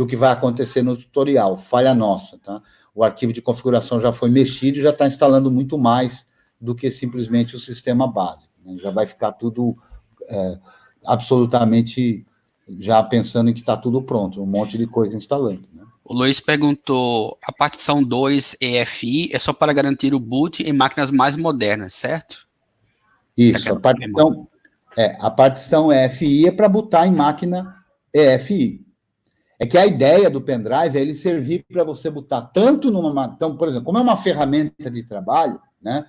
S2: que vai acontecer no tutorial, falha nossa, tá? O arquivo de configuração já foi mexido e já está instalando muito mais do que simplesmente o sistema básico, né? Já vai ficar tudo absolutamente já pensando em que está tudo pronto, um monte de coisa instalando, né?
S3: O Luiz perguntou, a partição 2 EFI é só para garantir o boot em máquinas mais modernas, certo?
S2: Isso, a partição EFI é para botar em máquina EFI. É que a ideia do pendrive é ele servir para você botar tanto numa... Então, por exemplo, como é uma ferramenta de trabalho, né,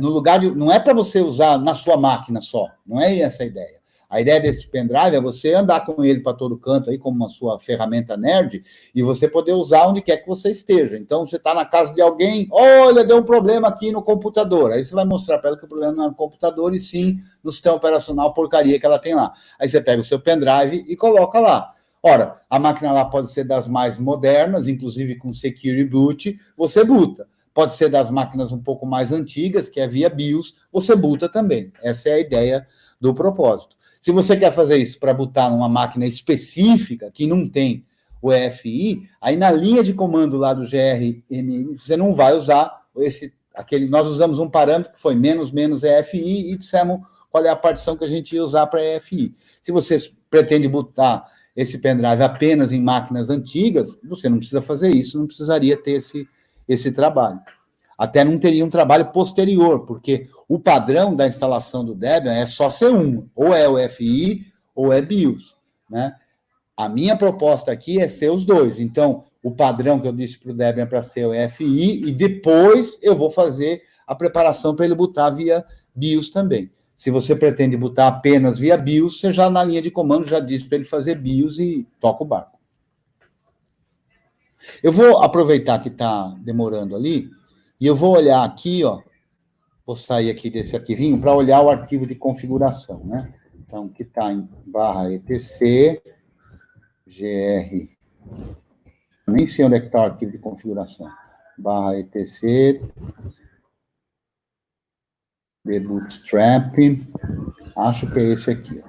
S2: no lugar de... Não é para você usar na sua máquina só, não é essa a ideia. A ideia desse pendrive é você andar com ele para todo canto, aí como uma sua ferramenta nerd, e você poder usar onde quer que você esteja. Então, você está na casa de alguém, olha, deu um problema aqui no computador. Aí você vai mostrar para ela que o problema não é no computador, e sim no sistema operacional porcaria que ela tem lá. Aí você pega o seu pendrive e coloca lá. Ora, a máquina lá pode ser das mais modernas, inclusive com Secure Boot, você boota. Pode ser das máquinas um pouco mais antigas, que é via BIOS, você boota também. Essa é a ideia do propósito. Se você quer fazer isso para bootar numa máquina específica, que não tem o EFI, aí na linha de comando lá do GRMN, você não vai usar nós usamos um parâmetro que foi menos EFI e dissemos qual é a partição que a gente ia usar para EFI. Se você pretende botar esse pendrive apenas em máquinas antigas, você não precisa fazer isso, não precisaria ter esse trabalho. Até não teria um trabalho posterior, porque o padrão da instalação do Debian é só ser um, ou é o FI ou é BIOS, né? A minha proposta aqui é ser os dois. Então, o padrão que eu disse para o Debian é para ser o FI, e depois eu vou fazer a preparação para ele botar via BIOS também. Se você pretende botar apenas via BIOS, você já na linha de comando já diz para ele fazer BIOS e toca o barco. Eu vou aproveitar que está demorando ali, e eu vou olhar aqui, ó, vou sair aqui desse arquivinho para olhar o arquivo de configuração, né? Então, que está em /etc, gr, nem sei onde é que está o arquivo de configuração, /etc, debootstrap, acho que é esse aqui, ó.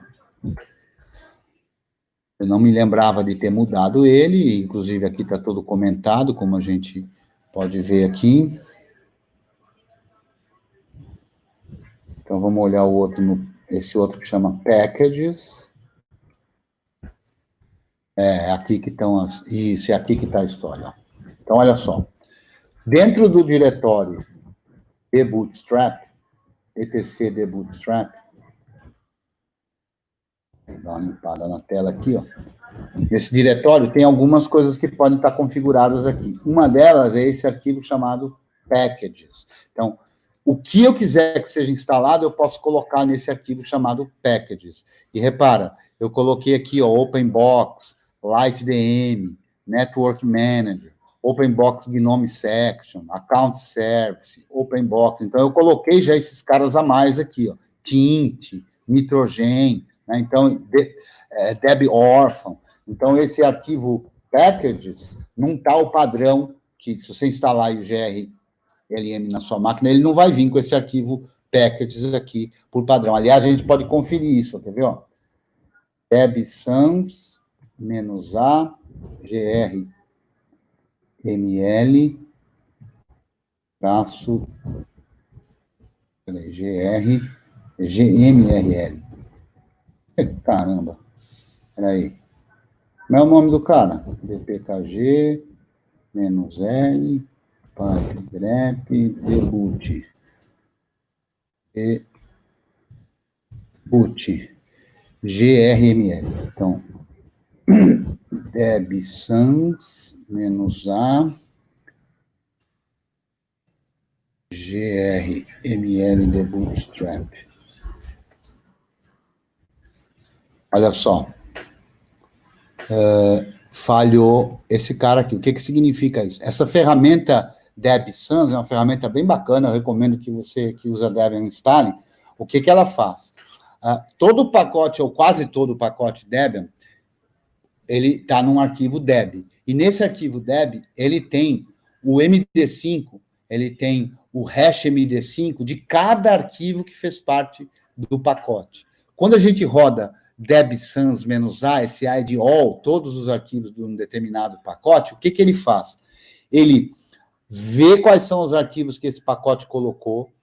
S2: Eu não me lembrava de ter mudado ele, inclusive aqui está todo comentado, como a gente pode ver aqui. Então, vamos olhar esse outro que chama Packages. Aqui que estão isso, é aqui que está a história. Ó. Então, olha só. Dentro do diretório debootstrap, etc debootstrap, vou dar uma limpada na tela aqui, ó. Nesse diretório tem algumas coisas que podem estar configuradas aqui. Uma delas é esse arquivo chamado Packages. Então, o que eu quiser que seja instalado, eu posso colocar nesse arquivo chamado Packages. E repara, eu coloquei aqui, ó, OpenBox, LightDM, Network Manager, OpenBox Gnome Section, Account Service, OpenBox. Então, eu coloquei já esses caras a mais aqui, ó. Tint, Nitrogen, né? Então, Deb Orphan. Então, esse arquivo Packages não está o padrão que, se você instalar o GRLM na sua máquina, ele não vai vir com esse arquivo Packages aqui por padrão. Aliás, a gente pode conferir isso, quer ver? Ó? debsans -a grml traço gmrl. Caramba, peraí. Não é o nome do cara? dpkg -l grep deboot grml. Então, debsans -a grml debootstrap. Olha só. Falhou esse cara aqui. O que significa isso? Essa ferramenta debsans é uma ferramenta bem bacana, eu recomendo que você que usa Debian instale. O que ela faz? Todo o pacote, ou quase todo o pacote Debian, ele está num arquivo deb. E nesse arquivo deb, ele tem o MD5, ele tem o hash MD5 de cada arquivo que fez parte do pacote. Quando a gente roda debsans -a, esse A é de all, todos os arquivos de um determinado pacote, o que ele faz? Ele vê quais são os arquivos que esse pacote colocou,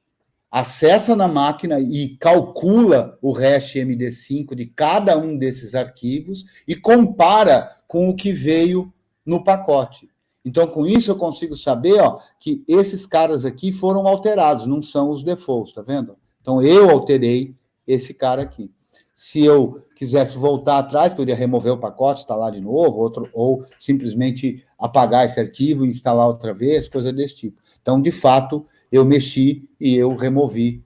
S2: acessa na máquina e calcula o hash MD5 de cada um desses arquivos e compara com o que veio no pacote. Então, com isso, eu consigo saber, ó, que esses caras aqui foram alterados, não são os defaults, tá vendo? Então, eu alterei esse cara aqui. Se eu quisesse voltar atrás, poderia remover o pacote, instalar de novo, ou simplesmente apagar esse arquivo e instalar outra vez, coisa desse tipo. Então, de fato, eu mexi e eu removi,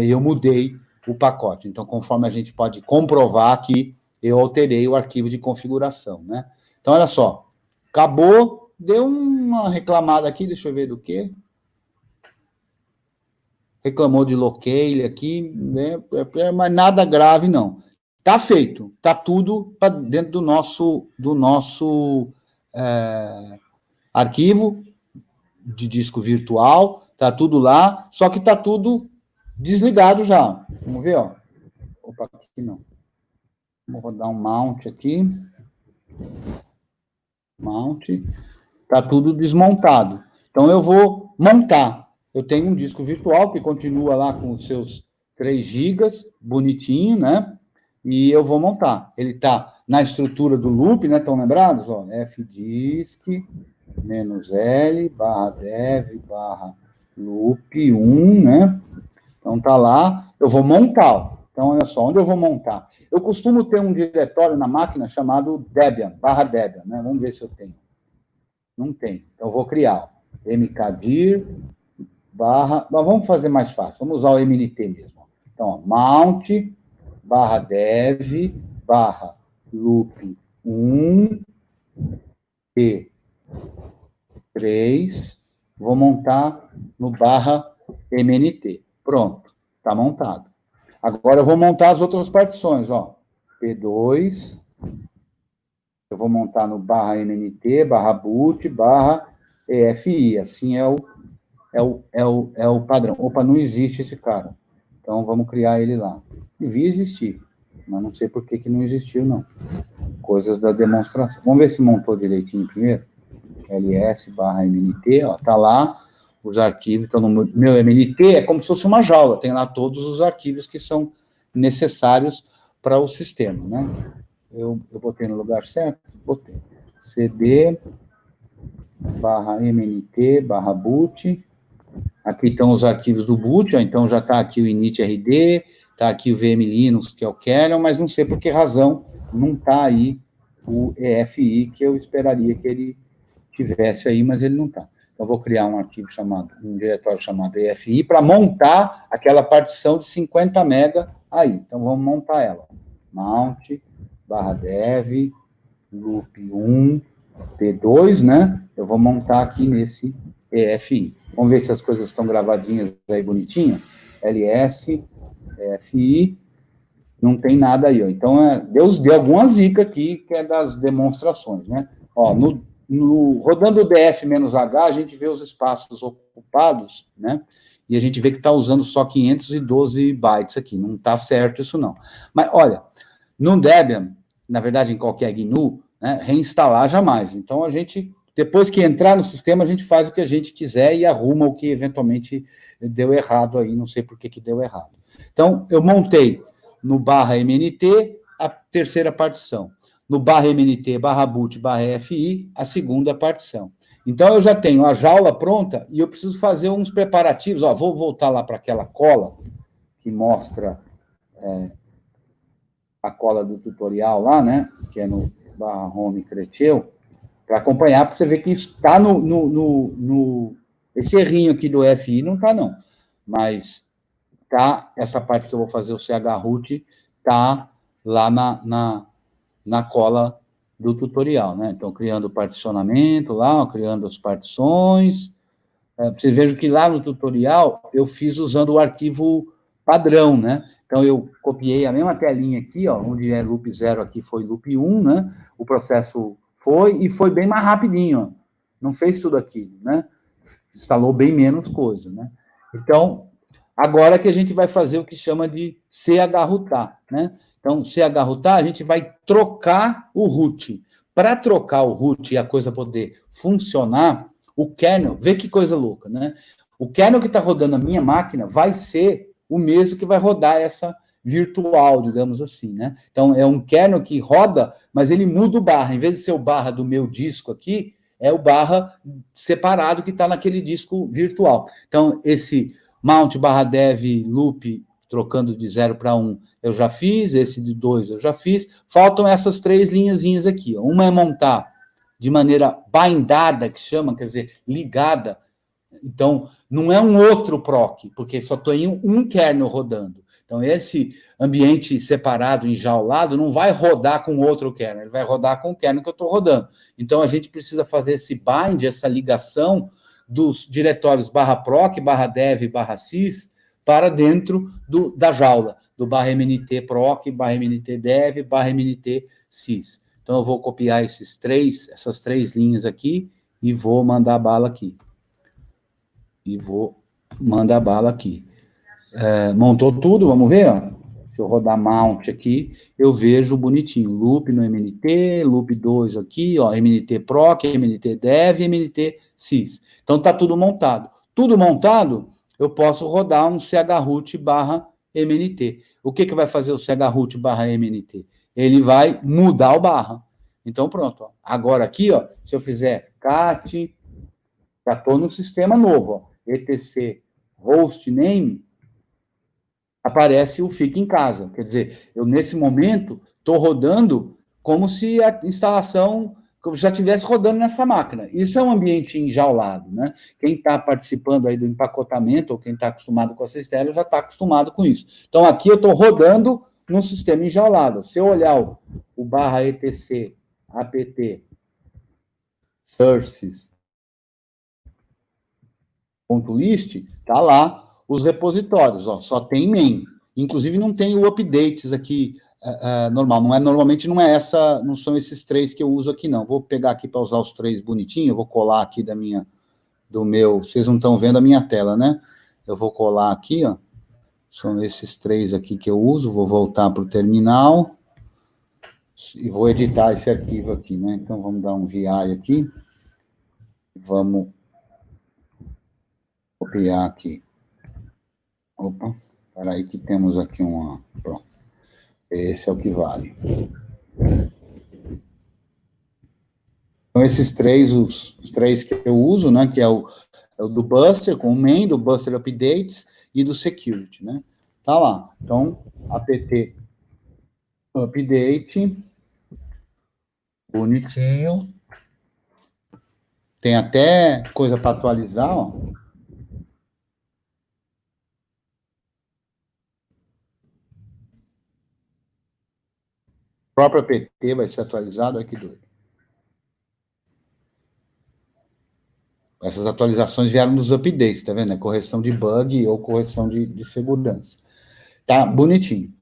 S2: eu mudei o pacote. Então, conforme a gente pode comprovar aqui, eu alterei o arquivo de configuração, né? Então, olha só, acabou, deu uma reclamada aqui, deixa eu ver do quê? Reclamou de locale aqui, né? Mas nada grave, não. Tá feito, tá tudo dentro do nosso arquivo de disco virtual, tá tudo lá, só que tá tudo desligado já. Vamos ver, ó. Opa, aqui não. Vou rodar um mount aqui. Mount. Tá tudo desmontado. Então, eu vou montar. Eu tenho um disco virtual que continua lá com os seus 3 gigas, bonitinho, né? E eu vou montar. Ele está na estrutura do loop, né? Estão lembrados? Ó, fdisk -l /dev /loop 1, né? Então, tá lá. Eu vou montar. Então, olha só, onde eu vou montar? Eu costumo ter um diretório na máquina chamado Debian, /Debian, né? Vamos ver se eu tenho. Não tem. Então, eu vou criar mkdir /... Mas vamos fazer mais fácil. Vamos usar o mnt mesmo. Então, ó, mount /dev /loop 1 P3. Vou montar no /mnt. Pronto. Está montado. Agora eu vou montar as outras partições, ó. P2. Eu vou montar no /mnt, /boot, /efi. Assim é o padrão. Opa, não existe esse cara. Então, vamos criar ele lá. Devia existir, mas não sei por que não existiu, não. Coisas da demonstração. Vamos ver se montou direitinho primeiro. ls /mnt, ó, tá lá os arquivos. Então, no meu mnt é como se fosse uma jaula. Tem lá todos os arquivos que são necessários para o sistema, né? Eu botei no lugar certo? Botei. cd /mnt /boot. Aqui estão os arquivos do boot, ó, então já está aqui o initrd, está aqui o VM Linux, que é o kernel, mas não sei por que razão não está aí o EFI, que eu esperaria que ele tivesse aí, mas ele não está. Então, vou criar um diretório chamado EFI, para montar aquela partição de 50 MB aí. Então, vamos montar ela. Mount, /dev, loop 1, P2, né? Eu vou montar aqui nesse EFI. Vamos ver se as coisas estão gravadinhas aí bonitinho. ls, EFI, não tem nada aí, ó. Então, Deus deu alguma zica aqui, que é das demonstrações, né? Ó, rodando o df-h, a gente vê os espaços ocupados, né? E a gente vê que está usando só 512 bytes aqui. Não está certo isso, não. Mas, olha, no Debian, na verdade, em qualquer GNU, né, reinstalar jamais. Então, a gente, depois que entrar no sistema, a gente faz o que a gente quiser e arruma o que eventualmente deu errado aí, não sei por que deu errado. Então, eu montei no /mnt a terceira partição, no /mnt /boot /efi a segunda partição. Então, eu já tenho a jaula pronta e eu preciso fazer uns preparativos. Ó, vou voltar lá para aquela cola que mostra a cola do tutorial lá, né, que é no /home Creteu, para acompanhar, para você ver que está esse errinho aqui do FI não está, não. Mas tá, essa parte que eu vou fazer, o chroot, tá lá na cola do tutorial, né? Então, criando o particionamento lá, ó, criando as partições. Vocês vejam que lá no tutorial eu fiz usando o arquivo padrão, né? Então, eu copiei a mesma telinha aqui, ó, onde é loop 0 aqui foi loop 1, né? O processo foi bem mais rapidinho, ó. Não fez tudo aquilo, né? Instalou bem menos coisa, né? Então, agora que a gente vai fazer o que chama de chrootar, né? Então, chrootar, a gente vai trocar o root. Para trocar o root e a coisa poder funcionar, o kernel, vê que coisa louca, né? O kernel que está rodando a minha máquina vai ser o mesmo que vai rodar essa virtual, digamos assim, né? Então, é um kernel que roda, mas ele muda o barra. Em vez de ser o barra do meu disco aqui, é o barra separado que está naquele disco virtual. Então, esse mount /dev loop, trocando de 0 para 1, eu já fiz, esse de 2 eu já fiz. Faltam essas 3 linhazinhas aqui, ó. Uma é montar de maneira bindada, que chama, quer dizer, ligada. Então, não é um outro proc, porque só tem um kernel rodando. Então, esse ambiente separado, enjaulado, não vai rodar com outro kernel, ele vai rodar com o kernel que eu estou rodando. Então, a gente precisa fazer esse bind, essa ligação dos diretórios /proc, /dev, /sys, para dentro da jaula. do /mnt proc, /mnt dev, /mnt sys. Então, eu vou copiar essas três linhas aqui e vou mandar bala aqui. Montou tudo, vamos ver, ó. Se eu rodar mount aqui, eu vejo bonitinho. Loop no MNT, loop 2 aqui, ó, MNT proc, MNT dev, MNT sys. Então, tá tudo montado. Tudo montado, eu posso rodar um chroot /MNT. O que vai fazer o chroot /MNT? Ele vai mudar o barra. Então, pronto. Ó. Agora aqui, ó, se eu fizer cat, já estou no sistema novo, ó, etc hostname, aparece o Fica em Casa. Quer dizer, eu, nesse momento, estou rodando como se a instalação já estivesse rodando nessa máquina. Isso é um ambiente enjaulado, né? Quem está participando aí do empacotamento, ou quem está acostumado com a Sistema, já está acostumado com isso. Então, aqui eu estou rodando num sistema enjaulado. Se eu olhar o /etc apt sources.list, está lá os repositórios, ó, só tem main. Inclusive, não tem o updates aqui normal. Normalmente não são esses três que eu uso aqui, não. Vou pegar aqui para usar os três bonitinhos, eu vou colar aqui vocês não estão vendo a minha tela, né? Eu vou colar aqui, ó. São esses três aqui que eu uso, vou voltar para o terminal e vou editar esse arquivo aqui, né? Então, vamos dar um VI aqui. Vamos copiar aqui. Opa, peraí que temos aqui pronto. Esse é o que vale. Então, esses três, os três que eu uso, né? Que é o do Buster, com o main, do Buster Updates e do Security, né? Tá lá. Então, apt update, bonitinho. Tem até coisa para atualizar, ó. O próprio apt vai ser atualizado, olha que doido. Essas atualizações vieram nos updates, tá vendo? É correção de bug ou correção de segurança. Tá bonitinho.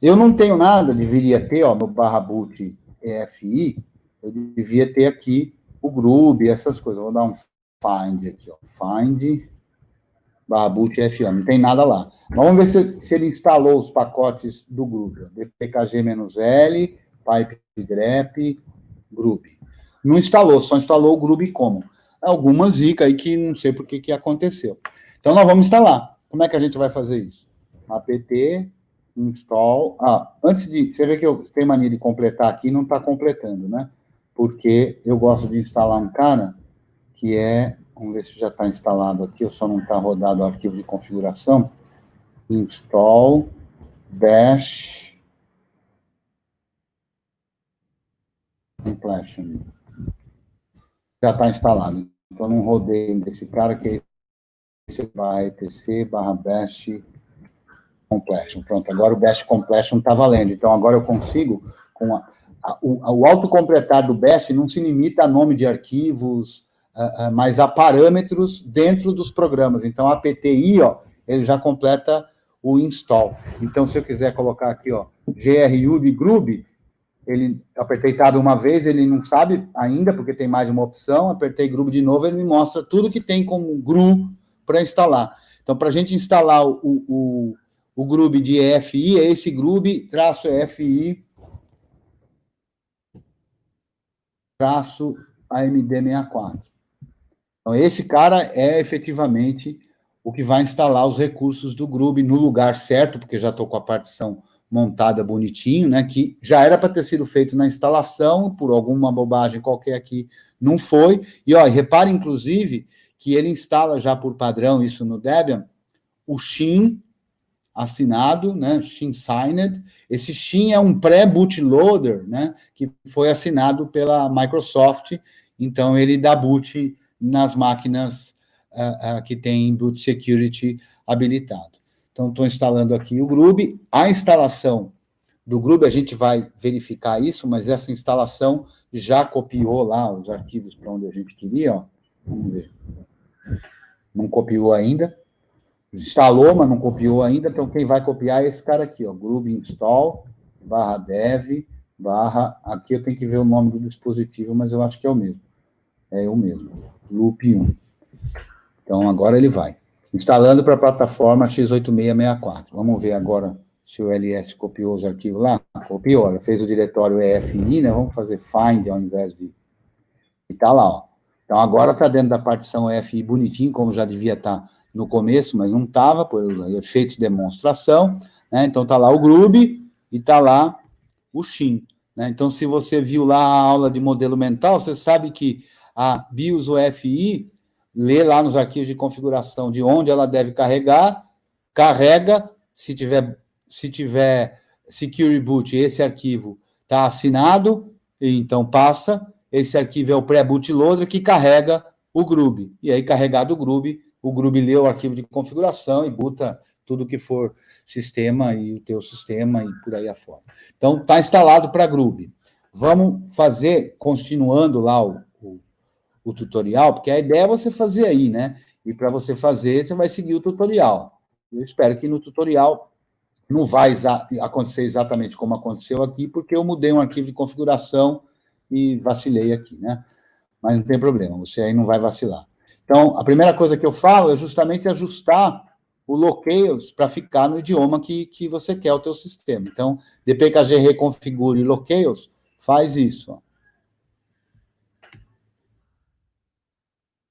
S2: Eu não tenho nada, deveria ter, ó, no /boot EFI, eu devia ter aqui o Groove, essas coisas. Vou dar um find aqui, ó. Find /boot EFI, ó. Não tem nada lá. Vamos ver se ele instalou os pacotes do Groove. dpkg-l, pipe-grep, Groove. Não instalou, só instalou o Groove como. Alguma zica aí que não sei por que aconteceu. Então, nós vamos instalar. Como é que a gente vai fazer isso? apt install... antes de... Você vê que eu tenho mania de completar aqui, não está completando, né? Porque eu gosto de instalar um cara que é... Vamos ver se já está instalado aqui, ou só não está rodado o arquivo de configuração. Install bash completion. Já está instalado. Então, não rodei desse cara, que é esse etc/bash completion. Pronto, agora o bash completion está valendo. Então, agora eu consigo, com o autocompletar do bash não se limita a nome de arquivos, mas a parâmetros dentro dos programas. Então, a APTI, ó, ele já completa o install. Então, se eu quiser colocar aqui, ó, GRU de Groove, apertei Tab uma vez, ele não sabe ainda, porque tem mais de uma opção, apertei Groove de novo, ele me mostra tudo que tem como GRU para instalar. Então, para a gente instalar o Groove de EFI, é esse Groove -EFI -AMD64. Então, esse cara é efetivamente o que vai instalar os recursos do Groove no lugar certo, porque já estou com a partição montada bonitinho, né, que já era para ter sido feito na instalação, por alguma bobagem qualquer aqui, não foi. E, ó, repare, inclusive, que ele instala já por padrão, isso no Debian, o Shin assinado, né, Shin Signed. Esse Shin é um pré-bootloader, né, que foi assinado pela Microsoft, então ele dá boot nas máquinas que tem boot security habilitado. Então, estou instalando aqui o Groove. A instalação do Groove, a gente vai verificar isso, mas essa instalação já copiou lá os arquivos para onde a gente queria, ó. Vamos ver. Não copiou ainda. instalou, mas não copiou ainda, então quem vai copiar é esse cara aqui, ó, grub install, /dev, aqui eu tenho que ver o nome do dispositivo, mas eu acho que é o mesmo. É o mesmo, loop 1. Então, agora ele vai. Instalando para a plataforma x8664. Vamos ver agora se o LS copiou os arquivos lá. Copiou, ela fez o diretório EFI, né? Vamos fazer find ao invés de... E tá lá, ó. Então, agora está dentro da partição EFI bonitinho, como já devia estar no começo, mas não estava, por efeito de demonstração, né? Então, está lá o grub e está lá o shin, né? Então, se você viu lá a aula de modelo mental, você sabe que a BIOS UFI lê lá nos arquivos de configuração de onde ela deve carregar, carrega, se tiver Secure Boot, esse arquivo está assinado, então passa, esse arquivo é o pré-bootloader que carrega o grub, e aí carregado o grub lê o arquivo de configuração e boota tudo que for sistema e o teu sistema e por aí afora. Então, está instalado para grub. Vamos fazer, continuando lá o tutorial, porque a ideia é você fazer aí, né? E para você fazer, você vai seguir o tutorial. Eu espero que no tutorial não vai acontecer exatamente como aconteceu aqui, porque eu mudei um arquivo de configuração e vacilei aqui, né? Mas não tem problema, você aí não vai vacilar. Então, a primeira coisa que eu falo é justamente ajustar o locales para ficar no idioma que você quer o teu sistema. Então, dpkg reconfigure locales, faz isso, ó.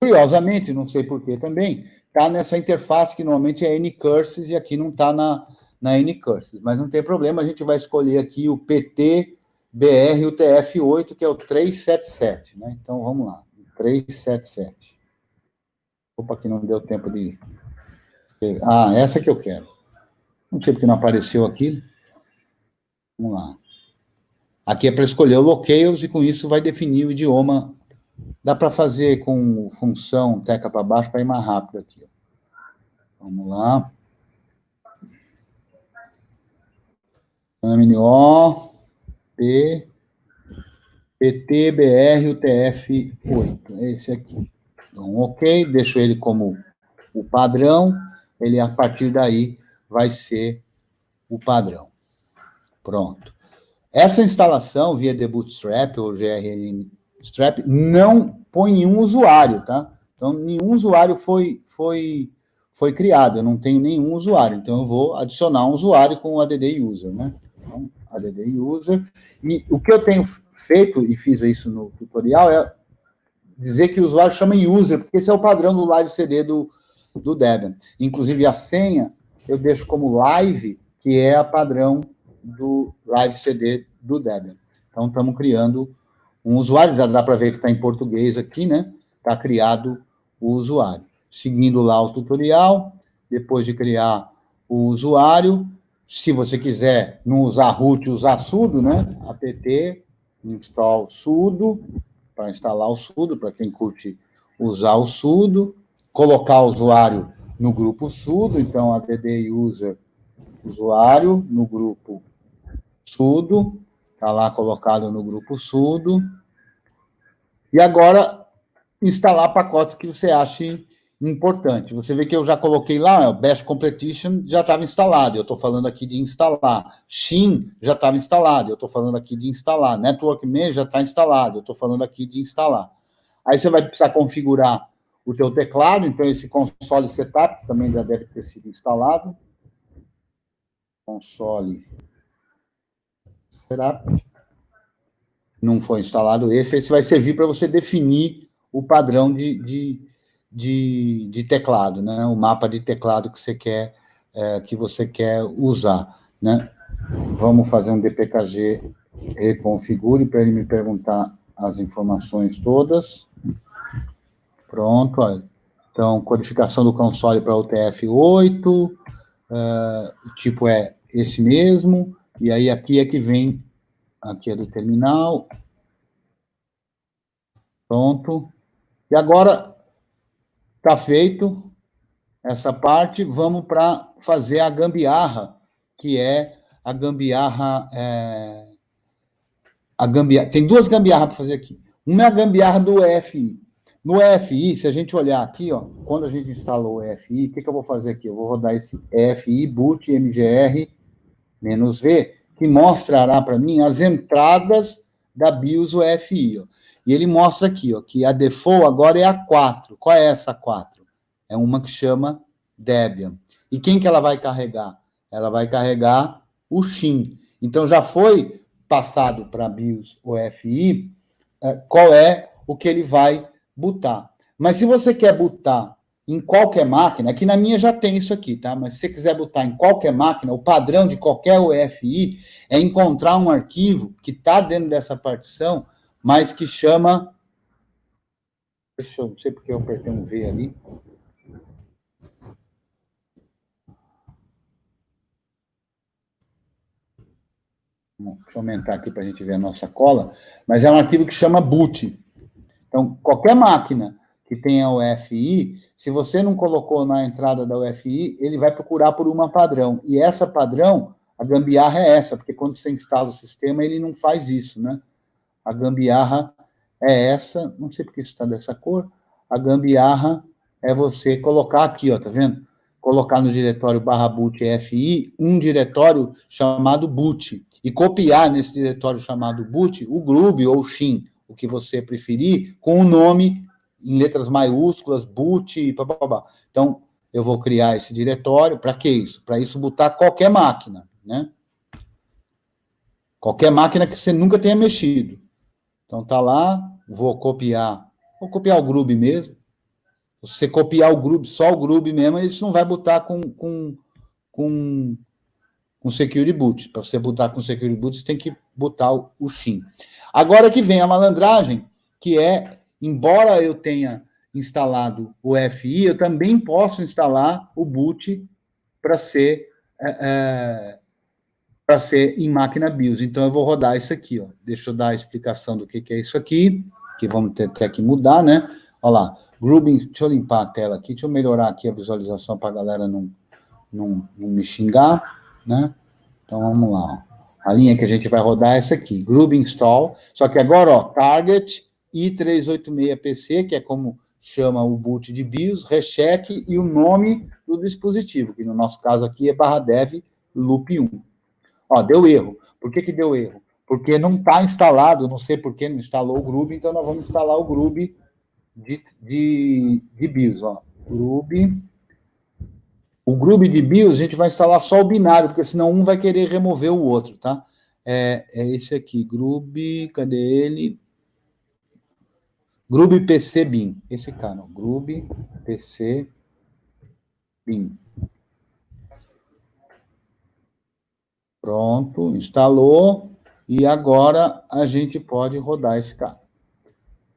S2: Curiosamente, não sei porquê também, está nessa interface que normalmente é Ncurses e aqui não está na Ncurses, mas não tem problema, a gente vai escolher aqui o PT, BR, o TF8, que é o 377, né? Então, vamos lá, 377. Opa, aqui não deu tempo de... Ah, essa que eu quero. Não sei porque não apareceu aqui. Vamos lá. Aqui é para escolher o locales e com isso vai definir o idioma. Dá para fazer com função teca para baixo para ir mais rápido aqui. Vamos lá. MNO, P, PT, BR, UTF-8. É esse aqui. Então, ok, deixo ele como o padrão. Ele, a partir daí, vai ser o padrão. Pronto. Essa instalação via The Bootstrap ou GRM Strap não põe nenhum usuário, tá? Então, nenhum usuário foi criado, eu não tenho nenhum usuário, então eu vou adicionar um usuário com o add user, né? Então, add user, e o que eu tenho feito, e fiz isso no tutorial, é dizer que o usuário chama user, porque esse é o padrão do live CD do Debian. Inclusive, a senha eu deixo como live, que é a padrão do live CD do Debian. Então, estamos criando um usuário, já dá para ver que está em português aqui, né? Está criado o usuário. Seguindo lá o tutorial, depois de criar o usuário, se você quiser não usar root, usar sudo, né? apt install sudo, para instalar o sudo, para quem curte usar o sudo, colocar o usuário no grupo sudo, então add user usuário no grupo sudo, está lá colocado no grupo sudo. E agora, instalar pacotes que você ache importante. Você vê que eu já coloquei lá, o Bash Competition já estava instalado, eu estou falando aqui de instalar. Shin já estava instalado, eu estou falando aqui de instalar. Network Mesh já está instalado, eu estou falando aqui de instalar. Aí você vai precisar configurar o teu teclado, então esse console setup também já deve ter sido instalado. Console setup. Não foi instalado esse vai servir para você definir o padrão de teclado, né? O mapa de teclado que você quer usar, né? Vamos fazer um dpkg reconfigure para ele me perguntar as informações todas. Pronto, olha. Então, codificação do console para UTF-8, o tipo é esse mesmo, e aí aqui é que vem, aqui é do terminal. Pronto. E agora está feito essa parte, vamos para fazer a gambiarra, que é a gambiarra... Tem duas gambiarras para fazer aqui. Uma é a gambiarra do EFI. No EFI, se a gente olhar aqui, ó, quando a gente instalou o EFI, o que eu vou fazer aqui? Eu vou rodar esse EFI boot mgr-v, que mostrará para mim as entradas da BIOS UEFI. Ó. E ele mostra aqui, ó, que a default agora é a 4. Qual é essa 4? É uma que chama Debian. E quem que ela vai carregar? Ela vai carregar o Shin. Então, já foi passado para a BIOS UEFI qual é o que ele vai botar. Mas se você quer botar em qualquer máquina, aqui na minha já tem isso aqui, tá? Mas se você quiser botar em qualquer máquina, o padrão de qualquer UEFI é encontrar um arquivo que está dentro dessa partição, mas que chama... Deixa eu... Não sei porque eu apertei um V ali. Deixa eu aumentar aqui para a gente ver a nossa cola. Mas é um arquivo que chama boot. Então, qualquer máquina que tenha UEFI, se você não colocou na entrada da UEFI, ele vai procurar por uma padrão. E essa padrão, a gambiarra é essa, porque quando você instala o sistema, ele não faz isso, né? A gambiarra é essa, não sei porque isso está dessa cor, a gambiarra é você colocar aqui, ó, tá vendo? Colocar no diretório /boot EFI um diretório chamado boot, e copiar nesse diretório chamado boot o grub ou o shin, o que você preferir, com o nome em letras maiúsculas, boot, blá. Então, eu vou criar esse diretório, para que isso? Para isso botar qualquer máquina, né? Qualquer máquina que você nunca tenha mexido. Então, tá lá, vou copiar o grub mesmo. Se você copiar o grub, só o grub mesmo, isso não vai botar com security boot. Para você botar com security boot, você tem que botar o shin. Agora que vem a malandragem, que é, embora eu tenha instalado o FI, eu também posso instalar o boot para ser em máquina BIOS. Então, eu vou rodar isso aqui, ó. Deixa eu dar a explicação do que é isso aqui, que vamos ter que mudar, né? Olha lá, grouping, deixa eu limpar a tela aqui, deixa eu melhorar aqui a visualização para a galera não me xingar, né? Então, vamos lá, ó. A linha que a gente vai rodar é essa aqui, Groovy Install, só que agora, ó, Target i386PC, que é como chama o boot de BIOS, recheck e o nome do dispositivo, que no nosso caso aqui é /dev loop 1. Ó, deu erro. Por que deu erro? Porque não está instalado, não sei por que não instalou o Groovy, então nós vamos instalar o Groovy de BIOS, ó. O Groovy de BIOS, a gente vai instalar só o binário, porque senão um vai querer remover o outro, tá? É esse aqui, Groovy, cadê ele? Groovy PC Bin, esse cara, ó, Groovy PC Bin. Pronto, instalou, e agora a gente pode rodar esse cara.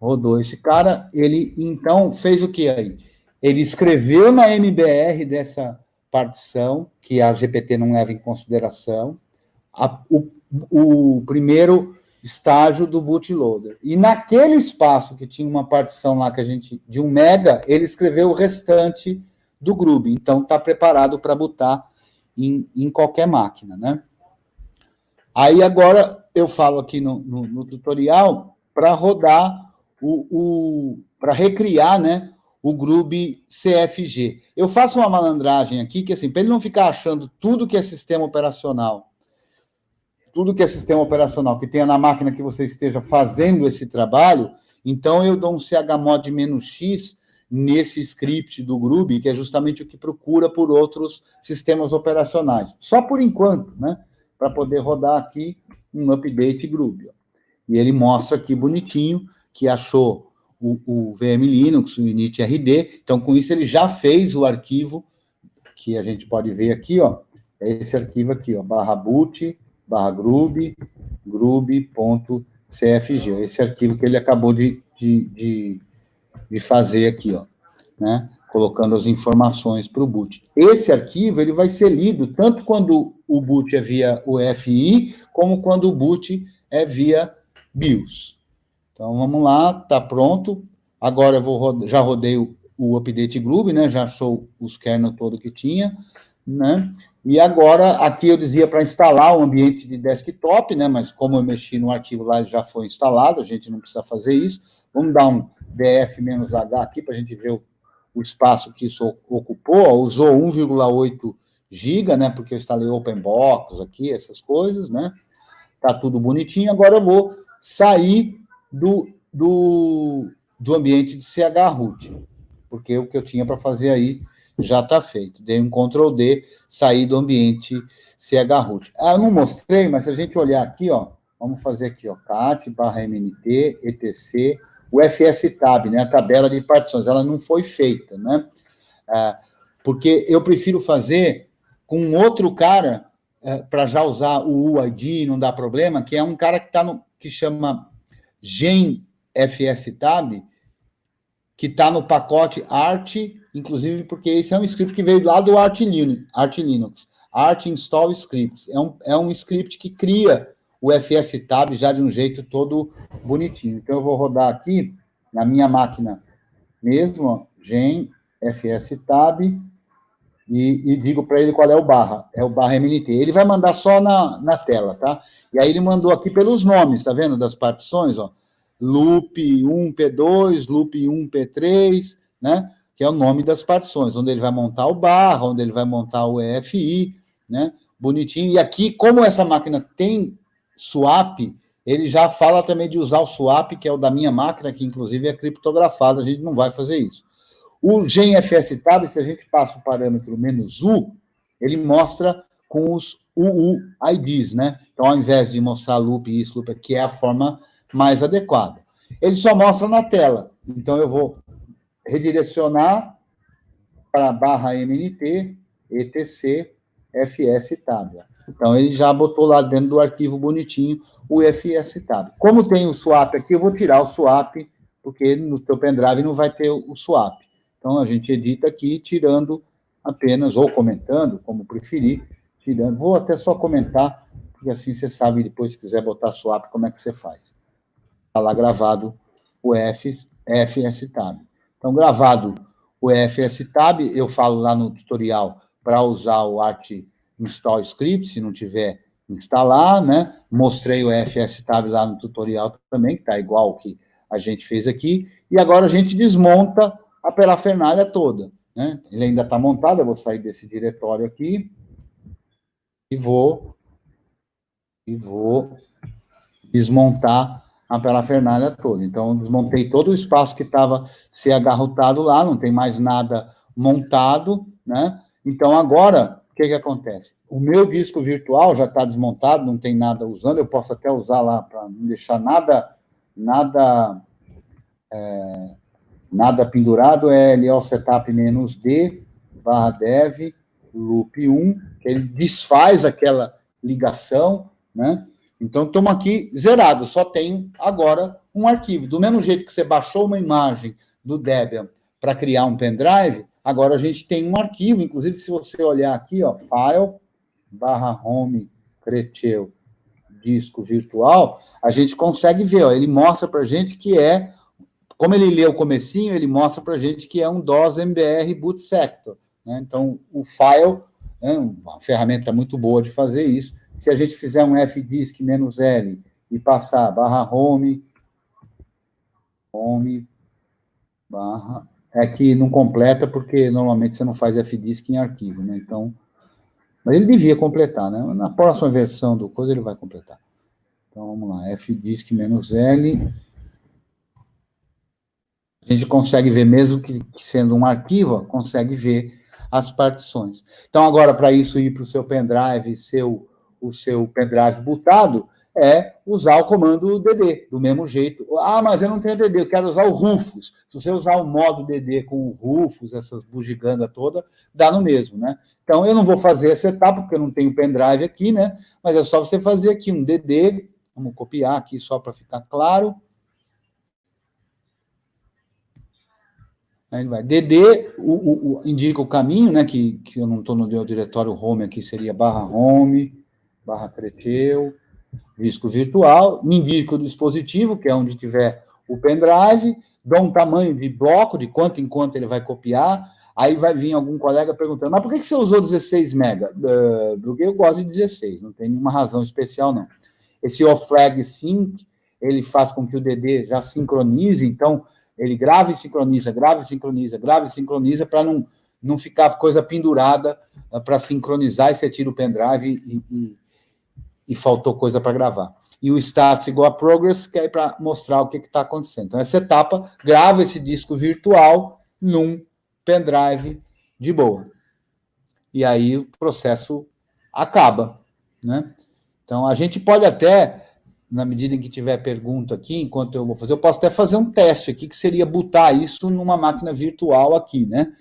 S2: Rodou esse cara, ele então fez o que aí? Ele escreveu na MBR dessa partição, que a GPT não leva em consideração, o primeiro estágio do bootloader. E naquele espaço que tinha uma partição lá de 1 mega, ele escreveu o restante do Groovy. Então, está preparado para botar em qualquer máquina, né? Aí, agora, eu falo aqui no tutorial para rodar para recriar, né, o Groovy CFG. Eu faço uma malandragem aqui, que assim, para ele não ficar achando tudo que é sistema operacional, que tenha na máquina que você esteja fazendo esse trabalho, então eu dou um chmod "-x nesse script do Groovy, que é justamente o que procura por outros sistemas operacionais. Só por enquanto, né, para poder rodar aqui um update Groovy. E ele mostra aqui bonitinho que achou o VM Linux, o init-rd, então com isso ele já fez o arquivo, que a gente pode ver aqui, ó, é esse arquivo aqui, ó, /boot, /groovy, groovy.cfg, esse arquivo que ele acabou de fazer aqui, ó, né, colocando as informações para o boot. Esse arquivo, ele vai ser lido tanto quando o boot é via UEFI, como quando o boot é via BIOS. Então, vamos lá, tá pronto. Agora eu já rodei o update Groovy, né, já achou os kernel todo que tinha, né, e agora aqui eu dizia para instalar o ambiente de desktop, né, mas como eu mexi no arquivo lá, já foi instalado, a gente não precisa fazer isso. Vamos dar um df-h aqui para a gente ver o espaço que isso ocupou. Usou 1,8 GB, né? Porque eu instalei OpenBox aqui, essas coisas, né? Tá tudo bonitinho. Agora eu vou sair do ambiente de chroot, porque o que eu tinha para fazer aí já está feito. Dei um Ctrl D, saí do ambiente chroot. Eu não mostrei, mas se a gente olhar aqui, ó, vamos fazer aqui, ó, cat/mnt, etc, o fstab, né, a tabela de partições, ela não foi feita, né, porque eu prefiro fazer com outro cara, para já usar o UID, não dá problema, que é um cara que chama genfstab, que está no pacote Arch, inclusive porque esse é um script que veio lá do Arch Linux, Arch Install Scripts. É um script que cria o fstab já de um jeito todo bonitinho. Então, eu vou rodar aqui, na minha máquina mesmo, ó, gen fstab, e digo para ele qual é o barra. É o barra MNT. Ele vai mandar só na tela, tá? E aí ele mandou aqui pelos nomes, tá vendo? Das partições, ó. Loop 1P2, Loop 1P3, né? Que é o nome das partições, onde ele vai montar o barra, onde ele vai montar o EFI, né? Bonitinho. E aqui, como essa máquina tem swap, ele já fala também de usar o swap, que é o da minha máquina, que inclusive é criptografado, a gente não vai fazer isso. O genfstab, se a gente passa o parâmetro "-u", ele mostra com os UUIDs, né? Então, ao invés de mostrar loop e isso, loop, que é a forma mais adequada. Ele só mostra na tela. Então, eu vou redirecionar para /mnt, etc, fstab. Então, ele já botou lá dentro do arquivo bonitinho o fstab. Como tem o swap aqui, eu vou tirar o swap, porque no teu pendrive não vai ter o swap. Então, a gente edita aqui, tirando apenas, ou comentando, como preferir, tirando. Vou até só comentar, porque assim você sabe, depois, se quiser botar swap, como é que você faz. Está lá gravado o fstab. Então, gravado o fstab, eu falo lá no tutorial para usar o Arch Install Script, se não tiver, instalar, né? Mostrei o fstab lá no tutorial também, que está igual o que a gente fez aqui. E agora a gente desmonta a parafernália toda, né? Ele ainda está montado, eu vou sair desse diretório aqui e vou desmontar a parafernália toda. Então, eu desmontei todo o espaço que estava chrootado lá, não tem mais nada montado, né? Então, agora, o que acontece? O meu disco virtual já está desmontado, não tem nada usando, eu posso até usar lá para não deixar nada pendurado, é LO setup -d /dev loop 1, que ele desfaz aquela ligação, né? Então, estamos aqui zerado, só tenho agora um arquivo. Do mesmo jeito que você baixou uma imagem do Debian para criar um pendrive, agora a gente tem um arquivo, inclusive, se você olhar aqui, ó, file, /home, creteu, disco virtual, a gente consegue ver, ó, ele mostra para a gente que é, como ele lê o comecinho, ele mostra para a gente que é um DOS MBR boot sector, né? Então, o file é uma ferramenta muito boa de fazer isso. Se a gente fizer um fdisk -l e passar /home, é que não completa, porque normalmente você não faz fdisk em arquivo, né? Então, mas ele devia completar, né? Na próxima versão do coisa ele vai completar. Então, vamos lá, fdisk -l. A gente consegue ver, mesmo que sendo um arquivo, ó, consegue ver as partições. Então, agora, para isso ir para o seu pendrive, o seu pendrive bootado, é usar o comando dd, do mesmo jeito. Ah, mas eu não tenho dd, eu quero usar o Rufus. Se você usar o modo dd com o Rufus, essas bugigangas toda, dá no mesmo, né? Então, eu não vou fazer essa etapa, porque eu não tenho pendrive aqui, né? Mas é só você fazer aqui um dd, vamos copiar aqui só para ficar claro. Aí vai. dd indica o caminho, né? Que eu não estou no diretório home aqui, seria /home, /creteu, disco virtual, me indica o dispositivo, que é onde tiver o pendrive, dá um tamanho de bloco, de quanto em quanto ele vai copiar, aí vai vir algum colega perguntando, mas por que você usou 16 mega? Porque eu gosto de 16, não tem nenhuma razão especial, não. Esse oflag sync, ele faz com que o DD já sincronize, então ele grava e sincroniza, grava e sincroniza, grava e sincroniza, para não ficar coisa pendurada para sincronizar, e você tira o pendrive e faltou coisa para gravar. E o status igual a progress, que é para mostrar o que está acontecendo. Então, essa etapa grava esse disco virtual num pendrive de boa. E aí o processo acaba, né? Então, a gente pode até, na medida em que tiver pergunta aqui, enquanto eu vou fazer, eu posso até fazer um teste aqui, que seria botar isso numa máquina virtual aqui, né?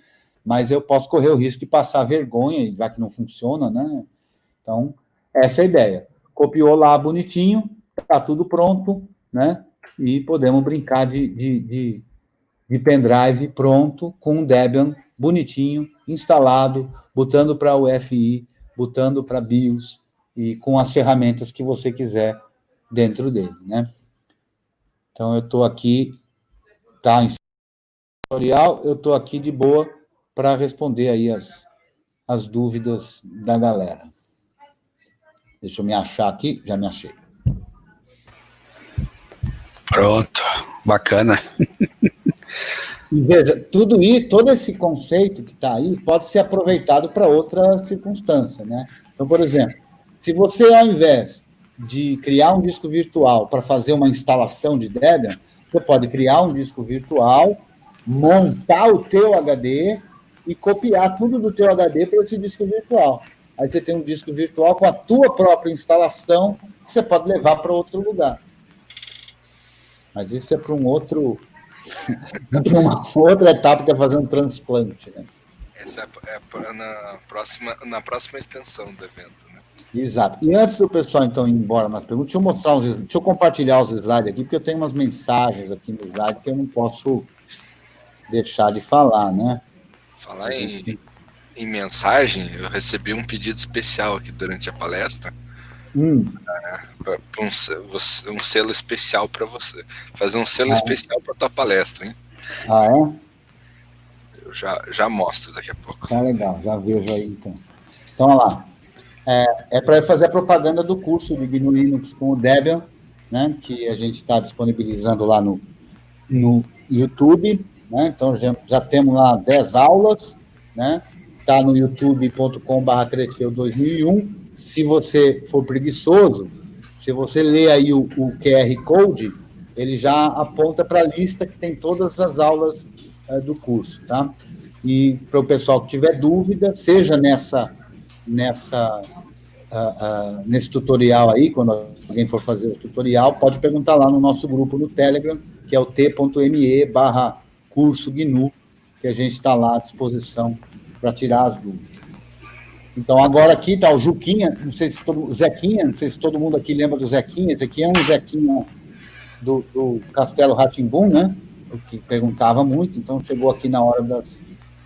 S2: Mas eu posso correr o risco de passar vergonha, já que não funciona, né? Então, essa é a ideia. Copiou lá bonitinho, está tudo pronto, né? E podemos brincar de pendrive pronto, com um Debian bonitinho, instalado, botando para UEFI, botando para BIOS, e com as ferramentas que você quiser dentro dele, né? Então, eu estou aqui, tá em tutorial, eu estou aqui de boa para responder aí as dúvidas da galera. Deixa eu me achar aqui, já me achei.
S3: Pronto, bacana.
S2: E veja, todo esse conceito que está aí pode ser aproveitado para outra circunstância, né? Então, por exemplo, se você, ao invés de criar um disco virtual para fazer uma instalação de Debian, você pode criar um disco virtual, montar o teu HD e copiar tudo do teu HD para esse disco virtual. Aí você tem um disco virtual com a tua própria instalação que você pode levar para outro lugar. Mas isso é para uma outra etapa, que é fazer um transplante, né?
S1: Essa é na próxima extensão do evento, né?
S2: Exato. E antes do pessoal, então, ir embora nas perguntas, deixa eu compartilhar os slides aqui, porque eu tenho umas mensagens aqui no slide que eu não posso deixar de falar, né?
S1: Falar em mensagem, eu recebi um pedido especial aqui durante a palestra. Um selo especial para você. Fazer um selo especial para tua palestra, hein?
S2: Ah, é?
S1: Eu já mostro daqui a pouco.
S2: Tá legal, já vejo aí, então. Então, olha lá. É para fazer a propaganda do curso de GNU Linux com o Debian, né, que a gente está disponibilizando lá no YouTube, né? Então, já temos lá 10 aulas, né? Está no youtube.com/creteu2001. Se você for preguiçoso, se você ler aí o QR Code, ele já aponta para a lista que tem todas as aulas do curso, tá? E para o pessoal que tiver dúvida, seja nesse tutorial aí, quando alguém for fazer o tutorial, pode perguntar lá no nosso grupo no Telegram, que é o t.me/curso GNU, que a gente está lá à disposição para tirar as dúvidas. Então, agora aqui está o Juquinha, o Zequinha, não sei se todo mundo aqui lembra do Zequinha. Esse aqui é um Zequinha do Castelo Rá-Tim-Bum, né? O que perguntava muito, então chegou aqui na hora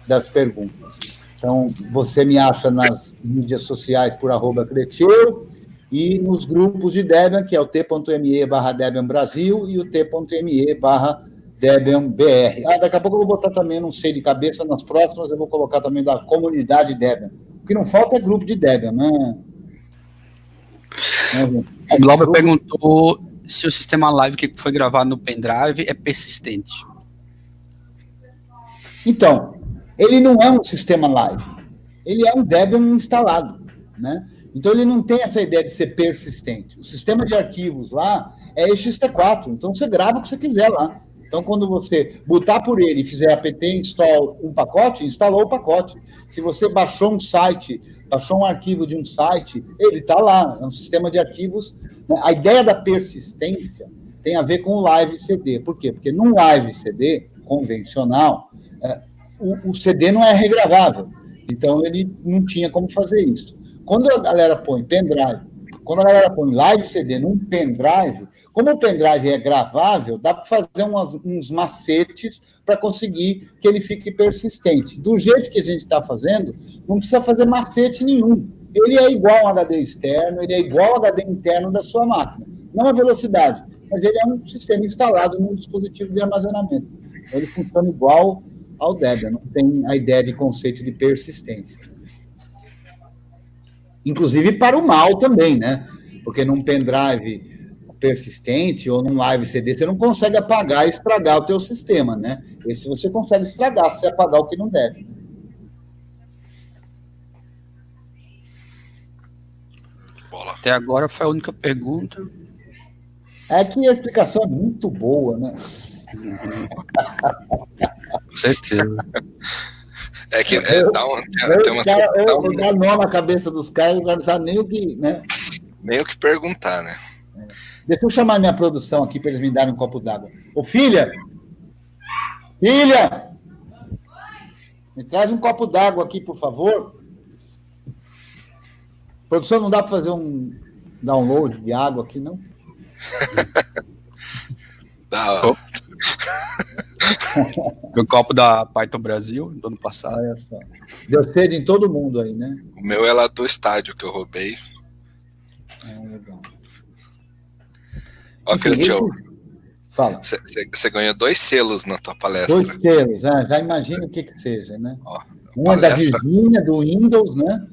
S2: das perguntas. Então, você me acha nas mídias sociais por @creteu e nos grupos de Debian, que é o t.me/Debian Brasil e o t.me/Debian BR. Daqui a pouco eu vou botar também, não sei de cabeça, nas próximas eu vou colocar também da comunidade Debian. O que não falta é grupo de Debian, né?
S3: O Glauber perguntou se o sistema live que foi gravado no pendrive é persistente.
S2: Então, ele não é um sistema live, ele é um Debian instalado, né? Então, ele não tem essa ideia de ser persistente. O sistema de arquivos lá é ext4, então você grava o que você quiser lá. Então, quando você botar por ele e fizer apt install um pacote, instalou o pacote. Se você baixou um site, baixou um arquivo de um site, ele está lá, é um sistema de arquivos. A ideia da persistência tem a ver com o live CD. Por quê? Porque num live CD convencional, o CD não é regravável. Então, ele não tinha como fazer isso. Quando a galera põe pendrive, quando a galera põe live CD num pendrive, como o pendrive é gravável, dá para fazer uns macetes para conseguir que ele fique persistente. Do jeito que a gente está fazendo, não precisa fazer macete nenhum. Ele é igual ao HD externo, ele é igual ao HD interno da sua máquina. Não a velocidade, mas ele é um sistema instalado num dispositivo de armazenamento. Ele funciona igual ao Debian, não tem a ideia de conceito de persistência. Inclusive para o mal também, né? Porque num pendrive persistente ou num live CD, você não consegue apagar e estragar o teu sistema, né? Esse você consegue estragar se você apagar o que não deve.
S3: Até agora foi a única pergunta.
S2: É que a explicação é muito boa, né?
S3: Com certeza.
S1: É que tem umas
S2: cara,
S1: coisas
S2: eu dá nó na cabeça dos caras, não sabe nem o que, né?
S1: Nem o que perguntar, né?
S2: Deixa eu chamar minha produção aqui para eles me darem um copo d'água. Ô, filha! Filha! Me traz um copo d'água aqui, por favor. Produção, não dá para fazer um download de água aqui, não?
S1: Dá, ó.
S3: O copo da Python Brasil, do ano passado.
S2: Olha só. Deu sede em todo mundo aí, né?
S1: O meu é lá do estádio que eu roubei.
S2: Legal.
S1: Ó, Cretiel,
S2: Fala.
S1: você ganhou 2 selos na tua palestra.
S2: 2 selos, já imagina o que seja, né?
S1: Ó,
S2: um é da Virgínia, do Windows, né?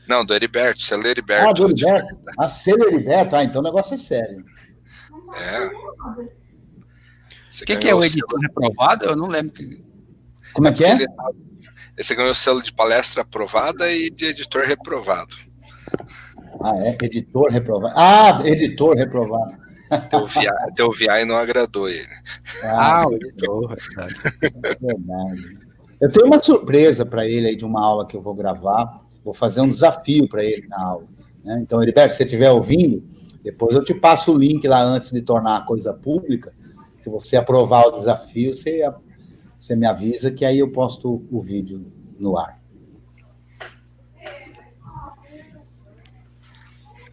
S1: Não, do Heriberto, selo Heriberto.
S2: Do Heriberto. Selo Heriberto. Então o negócio é sério.
S3: O que é o editor reprovado? Eu não lembro.
S2: Como é que é?
S1: Você ganhou o selo de palestra aprovada e de editor reprovado.
S2: Editor reprovado. Editor reprovado.
S1: Teu VI não agradou ele.
S3: O editor.
S2: Verdade. Eu tenho uma surpresa para ele aí de uma aula que eu vou gravar. Vou fazer um desafio para ele na aula. Né? Então, Heriberto, se você estiver ouvindo, depois eu te passo o link lá antes de tornar a coisa pública. Se você aprovar o desafio, você me avisa que aí eu posto o vídeo no ar.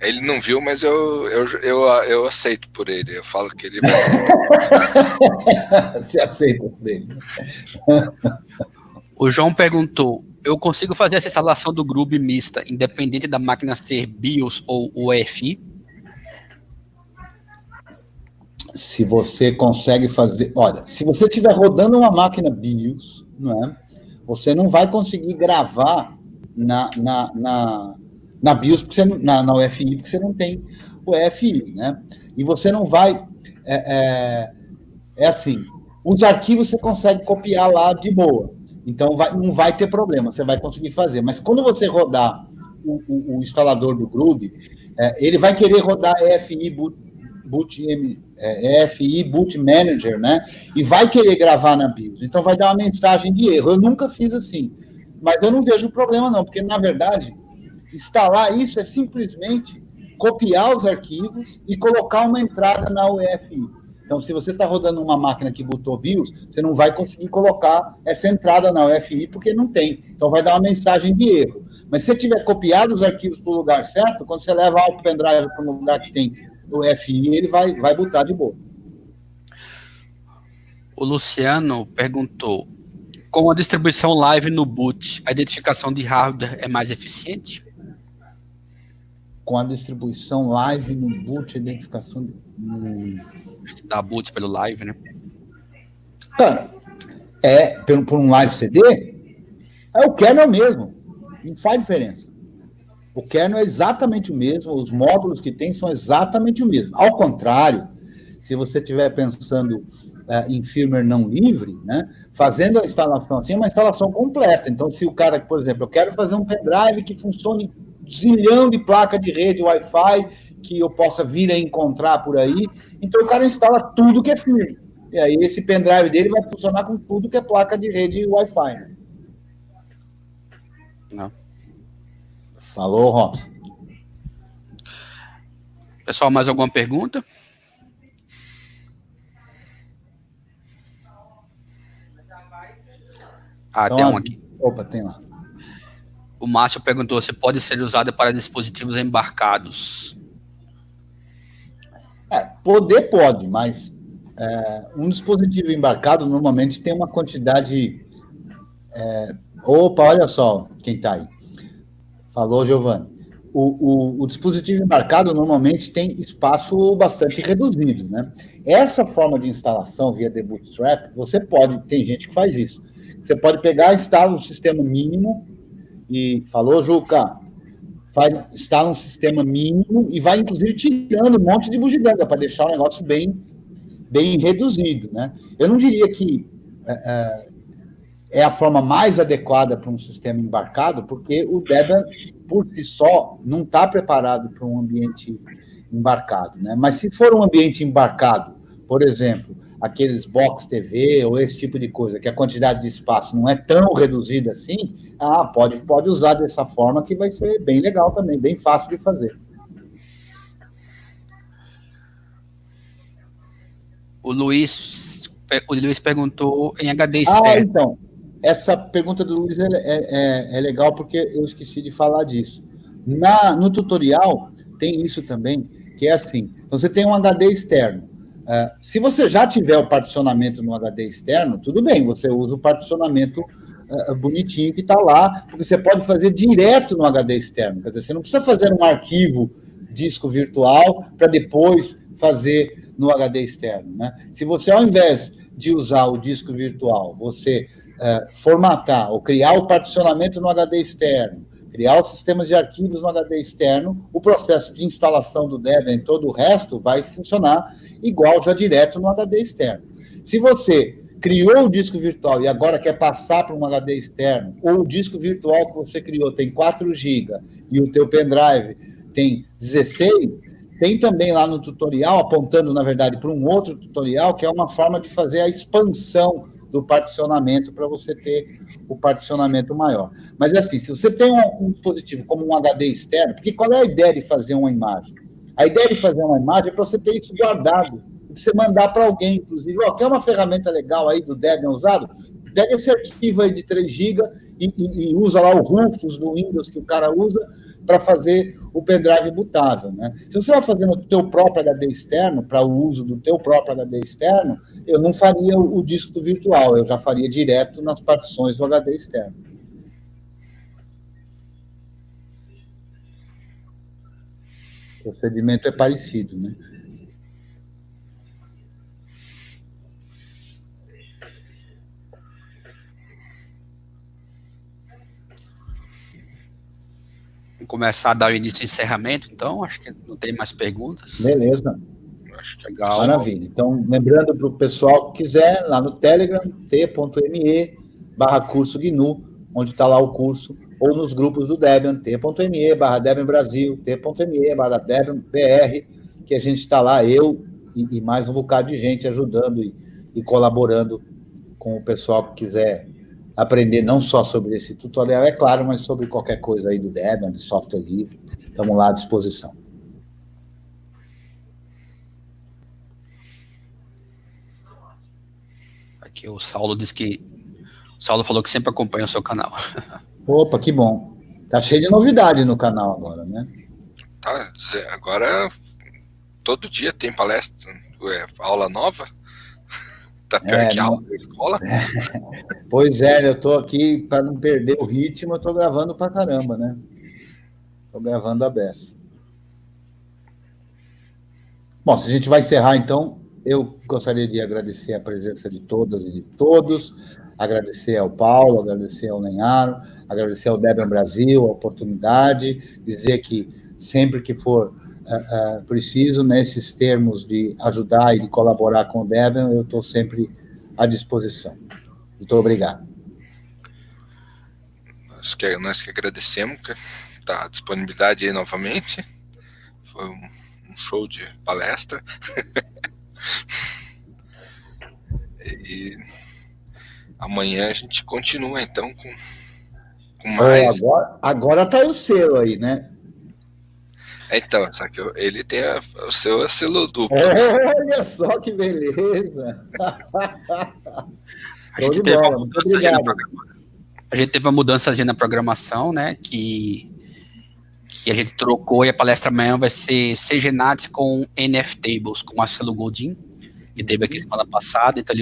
S1: Ele não viu, mas eu aceito por ele. Eu falo que ele vai aceitar.
S2: Você aceita por ele.
S3: O João perguntou: eu consigo fazer essa instalação do Groove mista, independente da máquina ser BIOS ou UEFI?
S2: Se você consegue fazer... Olha, se você estiver rodando uma máquina BIOS, não é? Você não vai conseguir gravar na BIOS, porque você, na UEFI, porque você não tem o EFI, né? E você não vai... assim, os arquivos você consegue copiar lá de boa. Então, não vai ter problema, você vai conseguir fazer. Mas quando você rodar o instalador do Groove, ele vai querer rodar EFI Boot Manager, né? E vai querer gravar na BIOS. Então, vai dar uma mensagem de erro. Eu nunca fiz assim. Mas eu não vejo problema, não. Porque, na verdade, instalar isso é simplesmente copiar os arquivos e colocar uma entrada na UEFI. Então, se você está rodando uma máquina que bootou BIOS, você não vai conseguir colocar essa entrada na UEFI, porque não tem. Então, vai dar uma mensagem de erro. Mas se você tiver copiado os arquivos para o lugar certo, quando você leva o pendrive para um lugar que tem o UEFI, ele vai bootar de boa.
S3: O Luciano perguntou: com a distribuição live no boot, a identificação de hardware é mais eficiente?
S2: Com a distribuição live no boot, a identificação...
S3: Acho que dá boot pelo live, né?
S2: Cara, por um live CD, o kernel mesmo. Não faz diferença. O kernel é exatamente o mesmo, os módulos que tem são exatamente o mesmo. Ao contrário, se você estiver pensando em firmware não livre, né, fazendo a instalação assim, é uma instalação completa. Então, se o cara, por exemplo, eu quero fazer um pendrive que funcione zilhão de placa de rede Wi-Fi, que eu possa vir a encontrar por aí, então o cara instala tudo que é firme. E aí esse pendrive dele vai funcionar com tudo que é placa de rede Wi-Fi. Né?
S3: Não.
S2: Falou, Robson.
S3: Pessoal, mais alguma pergunta?
S2: Então,
S3: tem um aqui.
S2: Opa, tem lá.
S3: O Márcio perguntou se pode ser usada para dispositivos embarcados.
S2: Poder pode, mas um dispositivo embarcado normalmente tem uma quantidade... Opa, olha só quem está aí. Falou, Giovanni. O dispositivo embarcado normalmente tem espaço bastante reduzido, né? Essa forma de instalação via The Bootstrap, tem gente que faz isso. Você pode pegar, instala um sistema mínimo e... Falou, Juca? instala um sistema mínimo e vai, inclusive, tirando um monte de bugiganga para deixar o negócio bem reduzido, né? Eu não diria que é a forma mais adequada para um sistema embarcado, porque o Debian, por si só, não está preparado para um ambiente embarcado, né? Mas se for um ambiente embarcado, por exemplo, aqueles box TV ou esse tipo de coisa, que a quantidade de espaço não é tão reduzida assim, pode usar dessa forma, que vai ser bem legal também, bem fácil de fazer.
S3: O Luiz perguntou em HD externo.
S2: Então, essa pergunta do Luiz é legal, porque eu esqueci de falar disso. No tutorial, tem isso também, que é assim, você tem um HD externo. Se você já tiver o particionamento no HD externo, tudo bem, você usa o particionamento bonitinho que está lá, porque você pode fazer direto no HD externo. Quer dizer, você não precisa fazer um arquivo disco virtual para depois fazer no HD externo, né? Se você, ao invés de usar o disco virtual, você formatar ou criar o particionamento no HD externo, criar os sistemas de arquivos no HD externo, o processo de instalação do Debian e todo o resto vai funcionar igual já direto no HD externo. Se você criou o disco virtual e agora quer passar para um HD externo, ou o disco virtual que você criou tem 4 GB e o teu pendrive tem 16, tem também lá no tutorial, apontando, na verdade, para um outro tutorial, que é uma forma de fazer a expansão do particionamento para você ter o particionamento maior. Mas, assim, se você tem um dispositivo como um HD externo, porque qual é a ideia de fazer uma imagem? A ideia de fazer uma imagem é para você ter isso guardado, para você mandar para alguém, inclusive. Quer uma ferramenta legal aí do Debian usado? Pega esse arquivo aí de 3 GB e usa lá o Rufus do Windows que o cara usa para fazer o pendrive bootável, né? Se você vai fazer no teu próprio HD externo, para o uso do teu próprio HD externo, eu não faria o disco virtual, eu já faria direto nas partições do HD externo. O procedimento é parecido, né?
S3: Começar a dar o início e encerramento, então, acho que não tem mais perguntas.
S2: Beleza.
S3: Acho que é legal.
S2: Maravilha. Então, lembrando para o pessoal que quiser, lá no Telegram, t.me/curso GNU, onde está lá o curso, ou nos grupos do Debian, t.me/Debian Brasil, t.me/Debian BR, que a gente está lá, eu e mais um bocado de gente ajudando e colaborando com o pessoal que quiser aprender não só sobre esse tutorial, é claro, mas sobre qualquer coisa aí do Debian, do software livre. Estamos lá à disposição.
S3: Aqui o Saulo disse que... O Saulo falou que sempre acompanha o seu canal.
S2: Opa, que bom. Tá cheio de novidade no canal agora, né?
S1: Tá, agora todo dia tem palestra, aula nova. Tá pior que aula da escola.
S2: Pois é, eu tô aqui para não perder o ritmo, eu tô gravando pra caramba, né? Tô gravando a beça. Bom, se a gente vai encerrar, então, eu gostaria de agradecer a presença de todas e de todos, agradecer ao Paulo, agradecer ao Lenharo, agradecer ao Debian Brasil a oportunidade, dizer que sempre que for preciso, nesses termos de ajudar e de colaborar com o Debian, eu estou sempre à disposição. Muito obrigado.
S1: Nós que agradecemos a disponibilidade aí novamente. Foi um show de palestra. E amanhã a gente continua, então, com mais...
S2: Agora tá o selo aí, né?
S1: Então, só que ele tem o seu selo duplo.
S2: Olha só que beleza!
S3: A gente teve uma mudança na programação. A gente teve uma mudança na programação, né? Que a gente trocou, e a palestra amanhã vai ser CGNAT com NFTables, com Marcelo Goldin, que teve aqui semana passada. Então,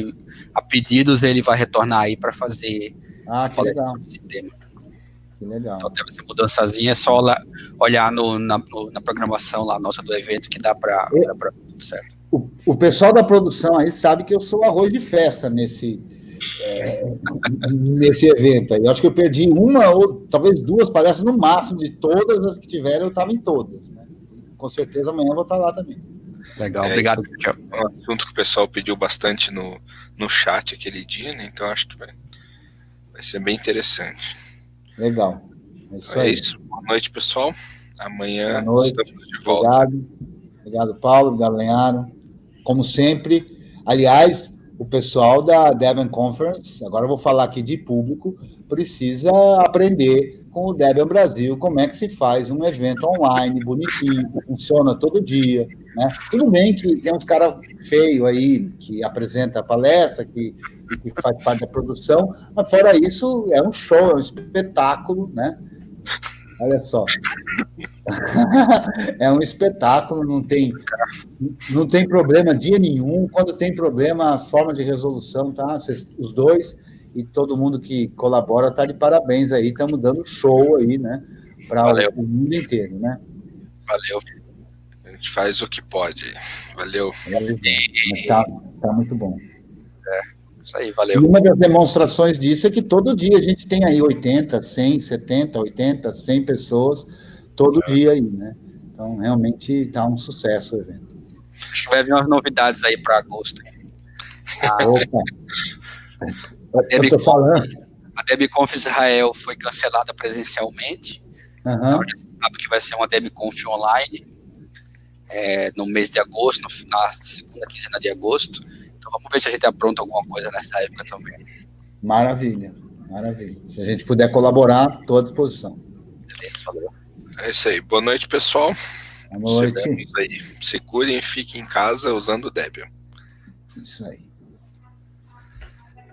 S3: a pedidos, ele vai retornar aí para fazer
S2: a palestra
S3: sobre esse tema.
S2: Que legal.
S3: Então, deve ser mudançazinha, é só olhar na programação lá nossa do evento que dá para tudo certo.
S2: O pessoal da produção aí sabe que eu sou arroz de festa nesse nesse evento aí. Eu acho que eu perdi uma ou talvez duas palestras no máximo, de todas as que tiveram, eu estava em todas, né? Com certeza amanhã eu vou estar lá também.
S3: Legal, obrigado.
S1: É um assunto que o pessoal pediu bastante no chat aquele dia, né? Então acho que vai ser bem interessante.
S2: Legal.
S1: É isso. Boa noite, pessoal. Amanhã
S2: Boa noite.
S1: Estamos de volta.
S2: Obrigado, Paulo. Obrigado, Lenharo. Como sempre. Aliás, o pessoal da Debian Conference, agora eu vou falar aqui de público, precisa aprender com o Debian Brasil como é que se faz um evento online, bonitinho, que funciona todo dia, né? Tudo bem que tem uns caras feios aí, que apresenta a palestra, que faz parte da produção, mas fora isso, é um show, é um espetáculo, né? Olha só. É um espetáculo, não tem problema dia nenhum. Quando tem problema, as formas de resolução, tá? Os dois e todo mundo que colabora tá de parabéns aí. Estamos dando show aí, né? Para o mundo inteiro, né?
S1: Valeu. A gente faz o que pode. Valeu.
S2: Tá muito bom.
S3: Isso aí, valeu.
S2: E uma das demonstrações disso é que todo dia a gente tem aí 80, 100, 70, 80, 100 pessoas todo dia aí, né? Então, realmente está um sucesso o evento.
S3: Acho que vai vir umas novidades aí para agosto.
S2: Opa! Eu estou falando.
S3: A DebConf Israel foi cancelada presencialmente. Então, já se sabe que vai ser uma DebConf online no mês de agosto, na segunda quinzena de agosto. Então, vamos ver se a gente apronta alguma coisa nessa época também.
S2: Maravilha. Se a gente puder colaborar, estou à disposição.
S3: Beleza, valeu.
S1: É isso aí. Boa noite, pessoal.
S2: Boa noite.
S1: Segurem e fiquem em casa usando o Debian.
S2: Isso aí.